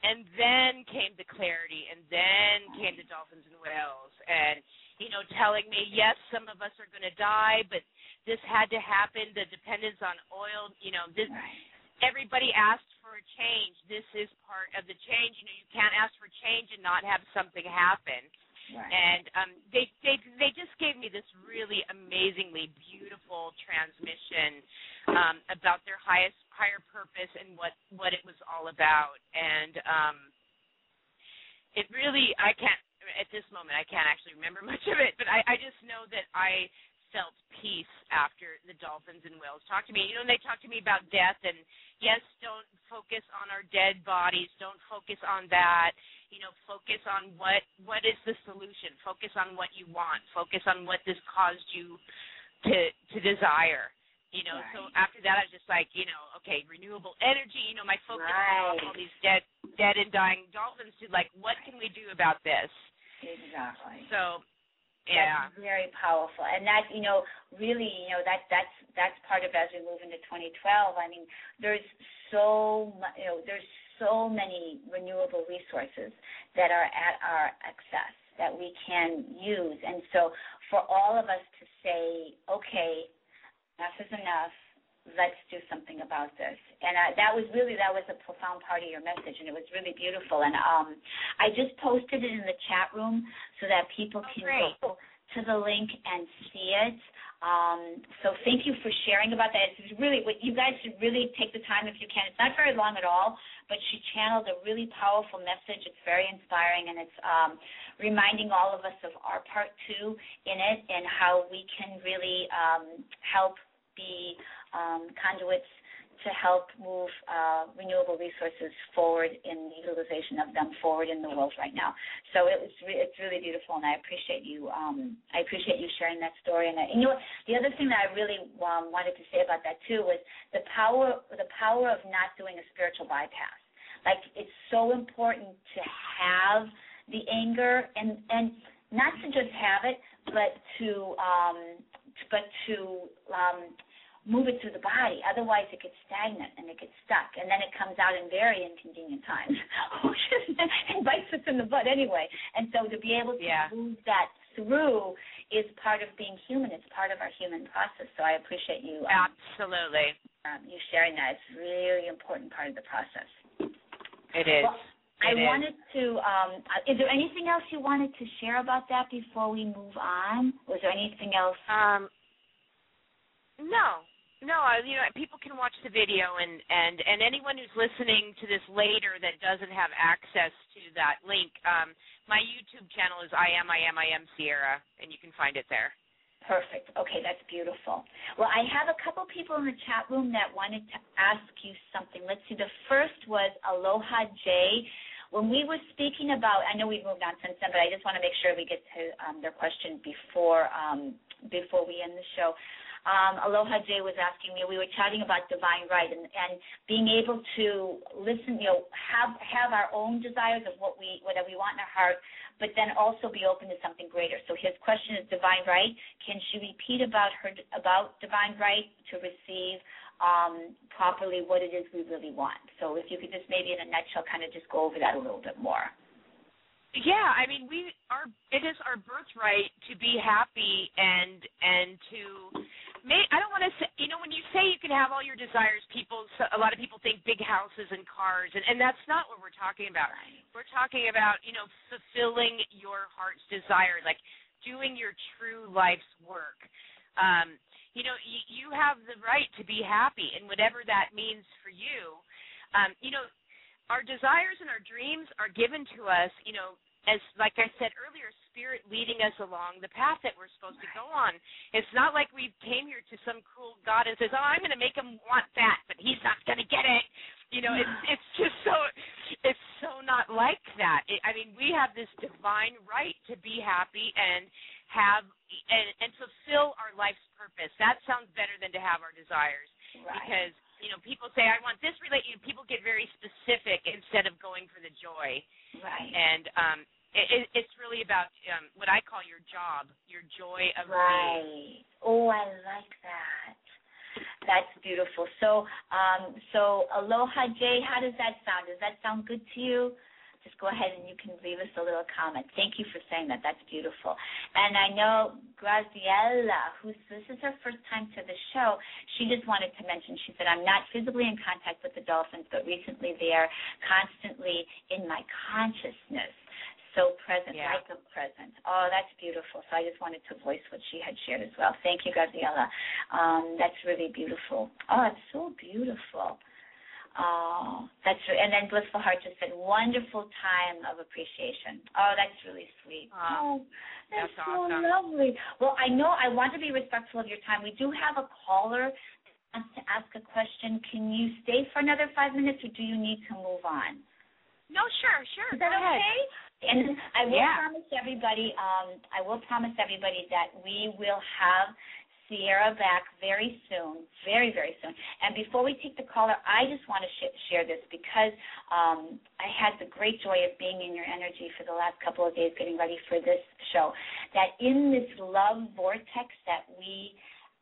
And then came the clarity, and then came the dolphins and whales, and telling me, yes, some of us are going to die, but this had to happen. The dependence on oil, everybody asked for a change. This is part of the change. You can't ask for change and not have something happen. And they just gave me this really amazingly beautiful transmission about their higher purpose and what it was all about. And it really, I can't, at this moment, I can't actually remember much of it, but I just know that I felt peace after the dolphins and whales talked to me. And they talked to me about death, and yes, don't focus on our dead bodies. Don't focus on that. Focus on what is the solution. Focus on what you want. Focus on what this caused you to desire. So after that, I was just okay, renewable energy. My focus is off all these dead dead and dying dolphins to, like, what can we do about this? Exactly. So, yeah. That's very powerful. And that, really, that's part of, as we move into 2012, I mean, there's so many renewable resources that are at our access that we can use. And so for all of us to say, okay, enough is enough, let's do something about this. And that was a profound part of your message, and it was really beautiful. And I just posted it in the chat room so that people can go to the link and see it. So thank you for sharing about that. It's really, you guys should really take the time if you can. It's not very long at all, but she channeled a really powerful message. It's very inspiring, and it's reminding all of us of our part too in it and how we can really help be conduits to help move renewable resources forward in the utilization of them forward in the world right now. So it's really beautiful, and I appreciate you. I appreciate you sharing that story. And the other thing that I really wanted to say about that too was the power of not doing a spiritual bypass. Like, it's so important to have the anger and not to just have it, but to move it through the body. Otherwise, it gets stagnant and it gets stuck, and then it comes out in very inconvenient times and bites us in the butt anyway. And so to be able to move that through is part of being human. It's part of our human process. So I appreciate you. Absolutely. You sharing that. It's a really important part of the process. It is. Well, I wanted to, is there anything else you wanted to share about that before we move on? Was there anything else? No, people can watch the video, and anyone who's listening to this later that doesn't have access to that link, my YouTube channel is I am Sara, and you can find it there. Perfect. Okay, that's beautiful. Well, I have a couple people in the chat room that wanted to ask you something. Let's see. The first was Aloha J. When we were speaking about, I know we've moved on since then, but I just want to make sure we get to their question before we end the show. Aloha J was asking me, we were chatting about divine right and being able to listen, have our own desires of whatever we want in our heart, but then also be open to something greater. So his question is divine right. Can she repeat about divine right to receive properly what it is we really want? So if you could just maybe in a nutshell kind of just go over that a little bit more. Yeah, I mean, it is our birthright to be happy and to I don't want to say, when you say you can have all your desires, a lot of people think big houses and cars, and that's not what we're talking about. We're talking about, fulfilling your heart's desire, like doing your true life's work. You have the right to be happy, and whatever that means for you. Our desires and our dreams are given to us, as like I said earlier, spirit leading us along the path that we're supposed to go on. It's not like we came here to some cruel God and says, I'm going to make him want that, but he's not going to get it. It's just it's so not like that. We have this divine right to be happy and and fulfill our life's purpose. That sounds better than to have our desires. Right. Because people say, I want this people get very specific instead of going for the joy. Right. And it's really about what I call your job, your joy of being. Right. Oh, I like that. That's beautiful. So Aloha Jay, how does that sound? Does that sound good to you? Just go ahead and you can leave us a little comment. Thank you for saying that. That's beautiful. And I know Graziella, this is her first time to the show, she just wanted to mention, she said, I'm not physically in contact with the Dolphins, but recently they are constantly in my consciousness. So present, like a present. Oh, that's beautiful. So I just wanted to voice what she had shared as well. Thank you, Graziella. That's really beautiful. Oh, it's so beautiful. Oh, that's and then Blissful Heart just said, wonderful time of appreciation. Oh, that's really sweet. Oh, that's so awesome. Lovely. Well, I know I want to be respectful of your time. We do have a caller that wants to ask a question. Can you stay for another 5 minutes, or do you need to move on? No, sure. Is that okay? And I will promise everybody. That we will have Sara back very soon, very, very soon. And before we take the caller, I just want to share this because I had the great joy of being in your energy for the last couple of days getting ready for this show, that in this love vortex that we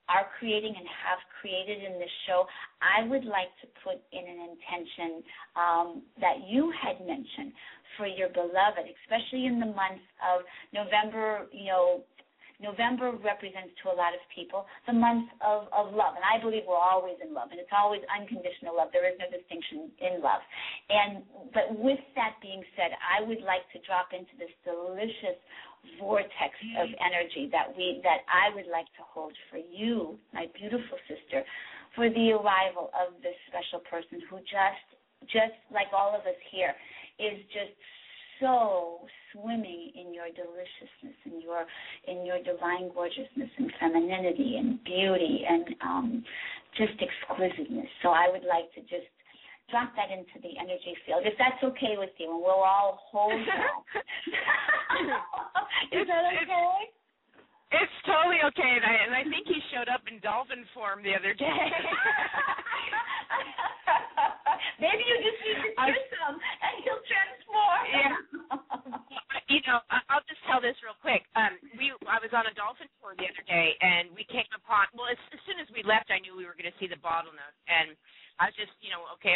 are creating and have created in this show, I would like to put in an intention that you had mentioned for your beloved, especially in the month of November. November represents to a lot of people the month of love, and I believe we're always in love, and it's always unconditional love. There is no distinction in love. But with that being said, I would like to drop into this delicious vortex of energy that I would like to hold for you, my beautiful sister, for the arrival of this special person who just like all of us here is just so swimming in your deliciousness, in your divine gorgeousness and femininity and beauty and just exquisiteness. So I would like to just drop that into the energy field, if that's okay with you, and we'll all hold that. Is that okay? It's totally okay, and I think he showed up in dolphin form the other day. Maybe you just need to kiss him, and he'll transform. Yeah. I'll just tell this real quick. I was on a dolphin tour the other day, and we came upon, as soon as we left, I knew we were going to see the bottlenose, and I was just, okay,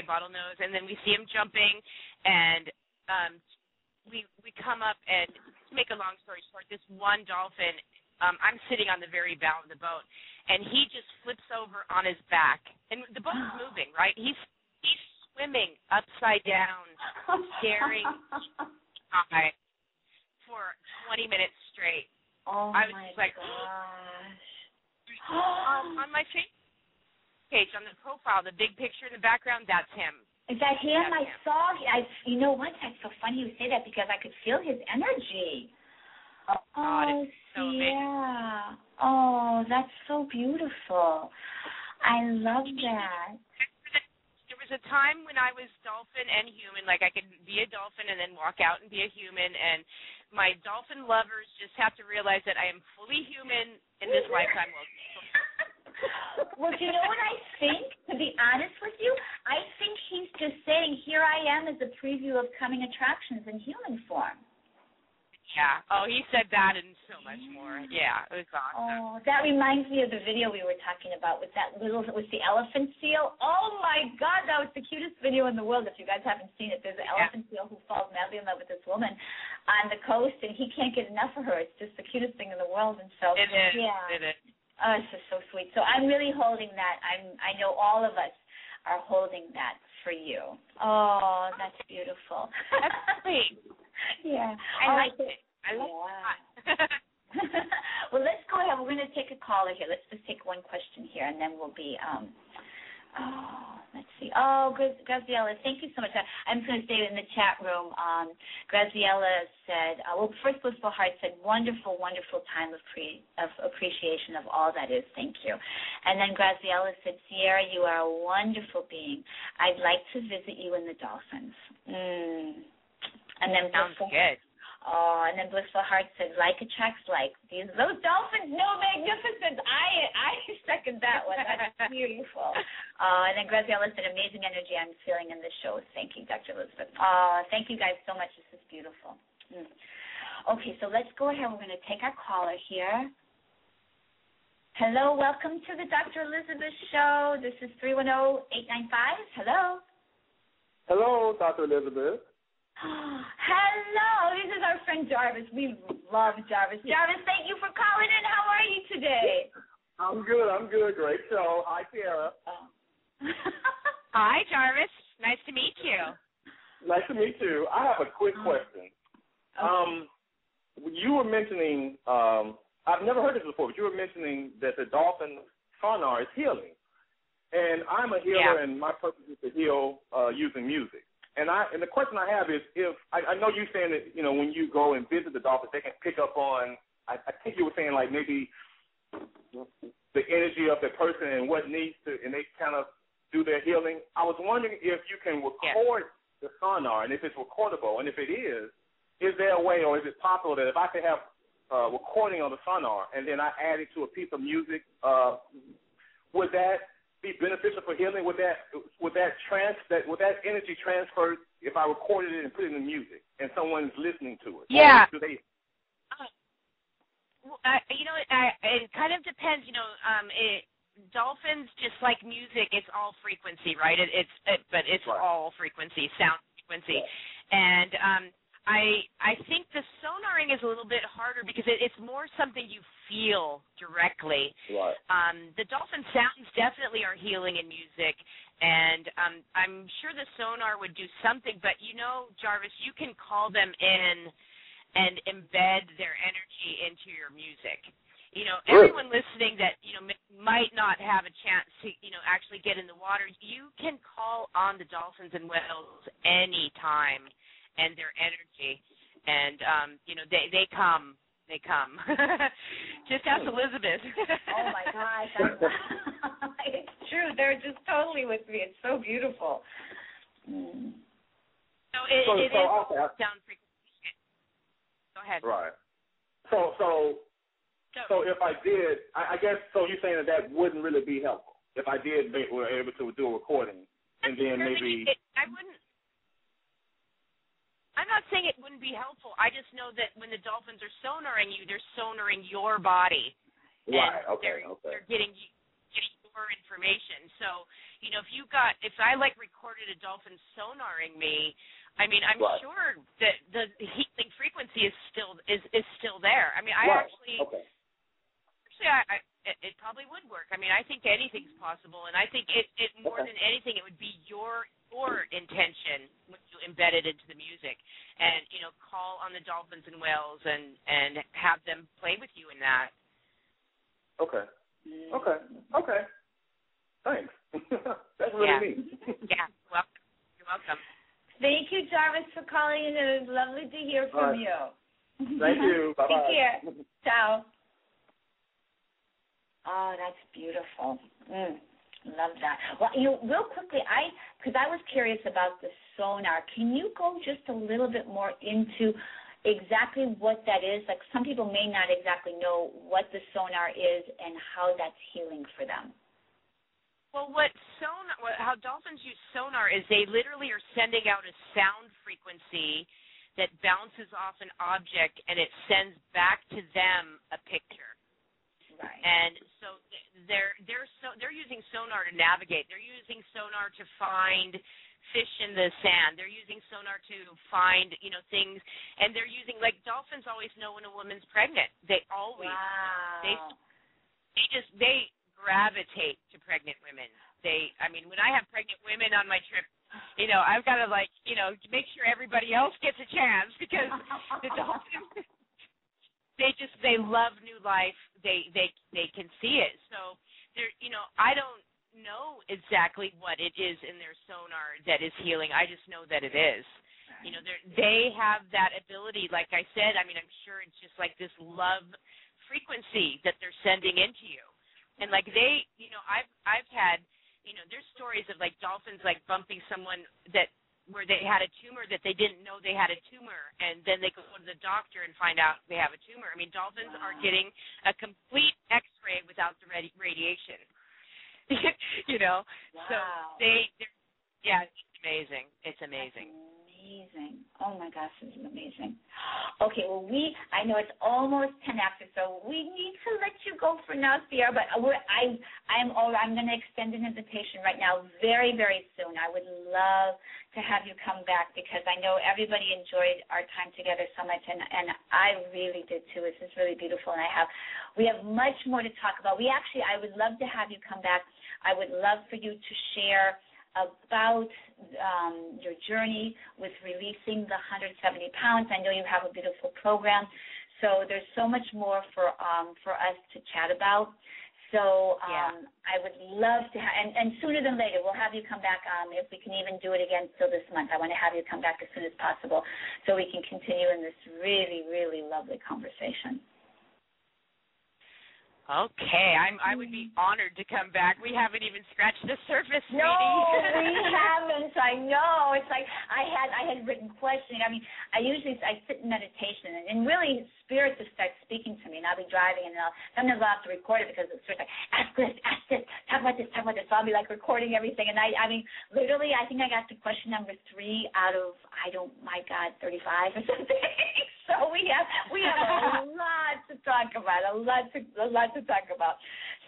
bottlenose, and then we see him jumping, and we come up, and to make a long story short, this one dolphin, I'm sitting on the very bow of the boat, and he just flips over on his back, and the boat's moving, right? He's swimming upside down, staring high for 20 minutes straight. Oh, I was my just like, gosh. On my Facebook page, on the profile, the big picture in the background, that's him. Is that him? That's I him. saw. You know what? That's so funny you say that because I could feel his energy. Oh, God, it's so amazing. Yeah. Oh, that's so beautiful. I love that. There was a time when I was dolphin and human, like I could be a dolphin and then walk out and be a human, and my dolphin lovers just have to realize that I am fully human in this lifetime. Well, do you know what I think? To be honest with you, I think he's just saying, here I am as a preview of coming attractions in human form. Yeah. Oh, he said that and so much more. Yeah, it was awesome. Oh, that reminds me of the video we were talking about with the elephant seal. Oh, my God, that was the cutest video in the world. If you guys haven't seen it, there's an elephant seal who falls madly in love with this woman on the coast, and he can't get enough of her. It's just the cutest thing in the world. And so, It is. yeah. It is. Oh, it's just so sweet. So I'm really holding that. I know all of us are holding that for you. Oh, that's beautiful. That's sweet. Yeah. I like it. I like it. Well, let's go ahead. We're going to take a caller here. Let's just take one question here, and then we'll be let's see. Oh, Graziella, thank you so much. I'm just going to stay in the chat room. Graziella said, first Blissful Heart said, wonderful, wonderful time of appreciation of all that is. Thank you. And then Graziella said, Sara, you are a wonderful being. I'd like to visit you in the Dolphins. And then Sounds good. Oh, and then Blissful Heart said, like attracts like. Those dolphins know magnificent. I second that one. That's beautiful. And then Graziella said, amazing energy I'm feeling in the show. Thank you, Dr. Elizabeth. Thank you guys so much. This is beautiful. Okay, so let's go ahead. We're going to take our caller here. Hello, welcome to the Dr. Elizabeth Show. This is 310-895. Hello. Hello, Dr. Elizabeth. Hello, this is our friend Jarvis. We love Jarvis. Jarvis, thank you for calling in. How are you today? I'm good. Great show. Hi, Sara. Hi, Jarvis. Nice to meet you. Nice to meet you. I have a quick question. Okay. You were mentioning, I've never heard this before, but you were mentioning that the dolphin sonar is healing. And I'm a healer, and my purpose is to heal using music. And the question I have is, if I know you're saying that, you know, when you go and visit the dolphins, they can pick up on, I think you were saying like maybe the energy of the person and what needs to, and they kind of do their healing. I was wondering if you can record the sonar, and if it's recordable, and if it is there a way, or is it possible that if I could have recording on the sonar, and then I add it to a piece of music, would that be beneficial for healing? Would that energy transfer if I recorded it and put it in music and someone's listening to it? Yeah. Or do they? It kind of depends. Dolphins, just like music, it's all frequency, right? But it's right. all frequency, sound frequency, and I think the sonaring is a little bit harder because it's more something you feel directly. Right. The dolphin sounds definitely are healing in music, and I'm sure the sonar would do something. But Jarvis, you can call them in and embed their energy into your music. Everyone listening that might not have a chance to actually get in the water, you can call on the dolphins and whales anytime and their energy, and they come. Just ask Elizabeth. Oh my gosh, it's true. They're just totally with me. It's so beautiful. So it is sound frequency. Go ahead. Right. So if I did, I guess, so you're saying that wouldn't really be helpful if I were able to do a recording, and then maybe. I wouldn't. I'm not saying it wouldn't be helpful. I just know that when the dolphins are sonaring you, they're sonaring your body. Right. And they're getting your information. So, if I recorded a dolphin sonaring me, I'm right. sure that the healing frequency is still there. I right. actually. Okay. It probably would work. I think anything's possible, and I think it more than anything, it would be your intention when you embed it into the music, and call on the dolphins and whales and have them play with you in that. Okay. Thanks. That's really neat. Yeah. You're welcome. Thank you, Jarvis, for calling in. It was lovely to hear from you. Thank you. Bye-bye. Take care. Ciao. Oh, that's beautiful. Love that. Well, real quickly, because I was curious about the sonar. Can you go just a little bit more into exactly what that is? Like, some people may not exactly know what the sonar is and how that's healing for them. Well, how dolphins use sonar is they literally are sending out a sound frequency that bounces off an object, and it sends back to them a picture. Right. And so they're using sonar to navigate. They're using sonar to find fish in the sand. They're using sonar to find things, and they're using, dolphins always know when a woman's pregnant. They always wow. They gravitate to pregnant women. When I have pregnant women on my trip, I've got to make sure everybody else gets a chance, because the dolphins. They love new life. They can see it. So I don't know exactly what it is in their sonar that is healing. I just know that it is. They have that ability. Like I said, I'm sure it's just like this love frequency that they're sending into you. And I've had, there's stories of dolphins bumping someone where they had a tumor that they didn't know they had a tumor, and then they go to the doctor and find out they have a tumor. Dolphins are getting a complete X-ray without the radiation. Wow. So it's amazing. It's amazing. Amazing. Oh my gosh, this is amazing. Okay, well, I know it's almost 10 after, so we need to let you go for now, Sierra, but I'm going to extend an invitation right now very, very soon. I would love to have you come back, because I know everybody enjoyed our time together so much, and I really did too. This is really beautiful, and we have much more to talk about. I would love to have you come back. I would love for you to share about your journey with releasing the 170 pounds. I know you have a beautiful program, so there's so much more for us to chat about. So I would love to and sooner than later, we'll have you come back, if we can even do it again still this month. I want to have you come back as soon as possible so we can continue in this really, really lovely conversation. Okay, I would be honored to come back. We haven't even scratched the surface, sweetie. No, we haven't. I know. It's like I had written questioning. I sit in meditation, and really Spirit just starts speaking to me, and I'll be driving, and sometimes I'll have to record it because it's sort of like, ask this, talk about this. So I'll be like recording everything, and I mean, literally, I think I got to question number 3 out of 35 or something. So we have a lot to talk about, a lot to talk about.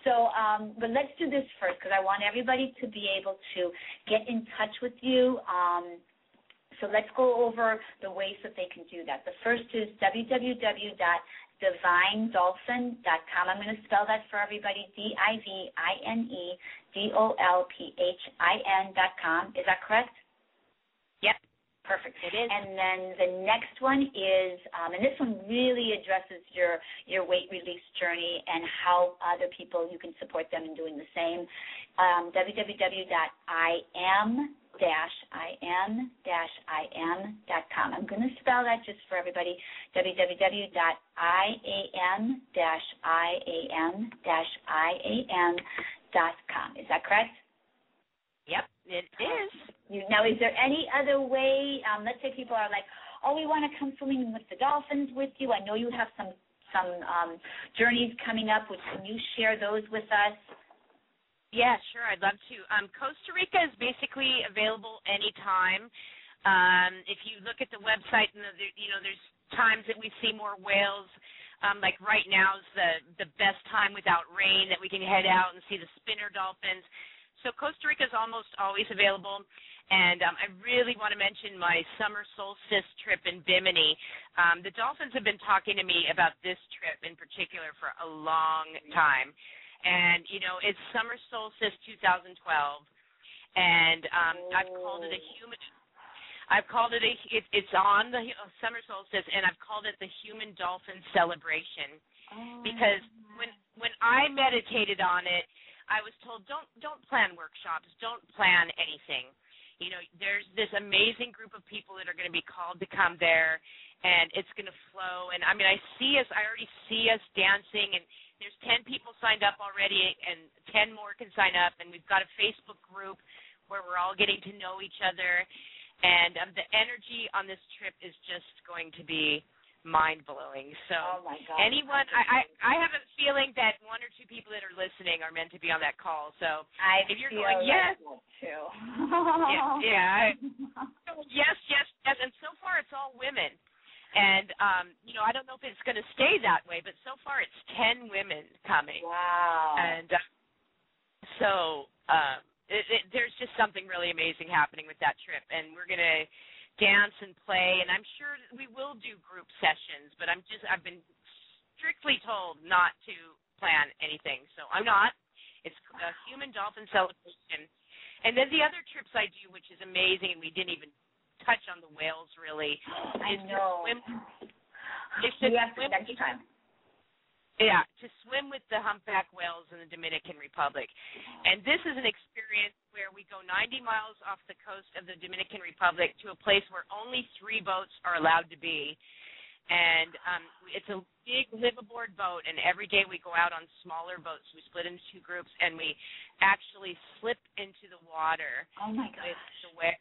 So, but let's do this first because I want everybody to be able to get in touch with you. So let's go over the ways that they can do that. The first is www.divinedolphin.com. I'm going to spell that for everybody, DIVINEDOLPHIN.com. Is that correct? Yep. Perfect. It is. And then the next one is, and this one really addresses your weight release journey and how other people, you can support them in doing the same. www.iam-im.com. I'm going to spell that just for everybody, www.iam-iam-iam.com. Is that correct? Yep, it is. Now, is there any other way, let's say people are like, oh, we want to come swimming with the Dolphins with you. I know you have some journeys coming up. Can you share those with us? Yeah, sure. I'd love to. Costa Rica is basically available anytime. If you look at the website, there's times that we see more whales. Like right now is the best time without rain that we can head out and see the spinner dolphins. So Costa Rica is almost always available, and I really want to mention my summer solstice trip in Bimini. The Dolphins have been talking to me about this trip in particular for a long time, and it's summer solstice 2012, and I've called it it's on the summer solstice, and I've called it the Human Dolphin Celebration, because when I meditated on it, I was told, don't plan workshops, don't plan anything. There's this amazing group of people that are going to be called to come there, and it's going to flow. And, I already see us dancing, and there's 10 people signed up already, and 10 more can sign up, and we've got a Facebook group where we're all getting to know each other. And the energy on this trip is just going to be mind-blowing. So anyone, I have a feeling that 1 or 2 people that are listening are meant to be on that call. So if you're going, yes, too. yes, and so far it's all women. And, I don't know if it's going to stay that way, but so far it's 10 women coming. Wow. And there's just something really amazing happening with that trip, and we're going to dance and play, and I'm sure we will do group sessions, but I've been strictly told not to plan anything, so I'm not. It's a Human Dolphin Celebration. And then the other trips I do, which is amazing, and we didn't even touch on the whales really. I know. Next time. Yeah, to swim with the humpback whales in the Dominican Republic. And this is an experience where we go 90 miles off the coast of the Dominican Republic to a place where only 3 boats are allowed to be. And it's a big live-aboard boat, and every day we go out on smaller boats. We split into 2 groups, and we actually slip into the water. Oh, my gosh. With the whale.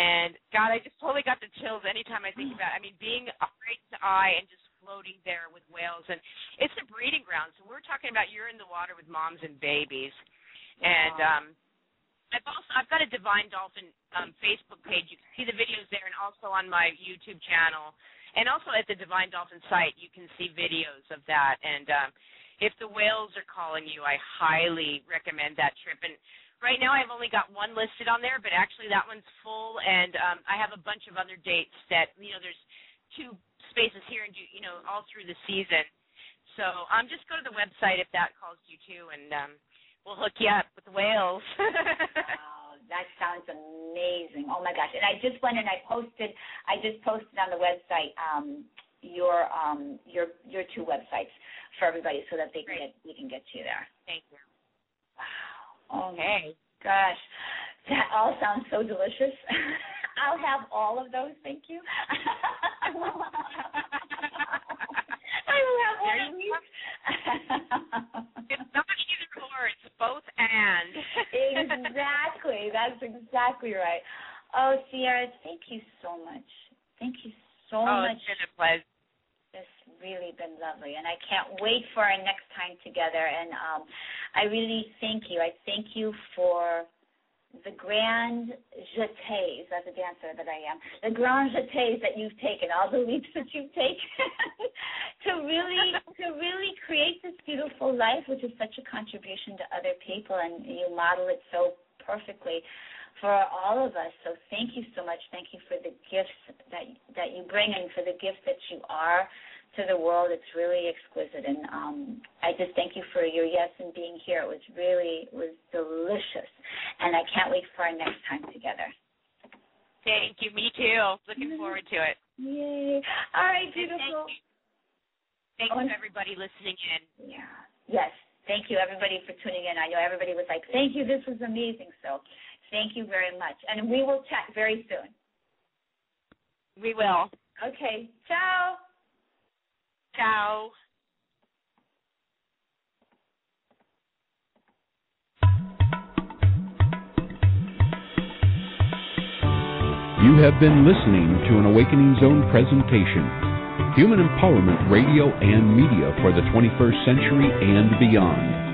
And, God, I just totally got the chills anytime I think about it. I mean, being eye to eye and just floating there with whales, and it's a breeding ground. So we're talking about you're in the water with moms and babies, and I've got a Divine Dolphin Facebook page. You can see the videos there, and also on my YouTube channel, and also at the Divine Dolphin site, you can see videos of that. And if the whales are calling you, I highly recommend that trip. And right now I've only got 1 listed on there, but actually that one's full, and I have a bunch of other dates that there's 2 spaces here and all through the season. So just go to the website if that calls you too, and we'll hook you up with the whales. Wow, that sounds amazing. Oh my gosh. And I just went and I just posted on the website your 2 websites for everybody so that we can get you there. Thank you. Wow. Okay. Gosh. That all sounds so delicious. I'll have all of those, thank you. I will have all of these. It's not either or, it's both and. Exactly. That's exactly right. Oh, Sara, thank you so much. Thank you so much. Oh, it's been a pleasure. This really been lovely, and I can't wait for our next time together. And I really thank you. I thank you for the grand jetés, as a dancer that I am, the grand jetés that you've taken, all the leaps that you've taken to really create this beautiful life, which is such a contribution to other people, and you model it so perfectly for all of us. So thank you so much. Thank you for the gifts that you bring and for the gift that you are to the world. It's really exquisite, and I just thank you for your yes and being here. It was delicious, and I can't wait for our next time together. Thank you. Me too. Looking forward to it. Yay. All right, beautiful. Thank you, everybody listening in. Yeah. Yes. Thank you, everybody, for tuning in. I know everybody was like, thank you, this was amazing. So thank you very much. And we will chat very soon. We will. Okay. Ciao. Ciao. You have been listening to an Awakening Zone presentation, Human Empowerment Radio and Media for the 21st Century and Beyond.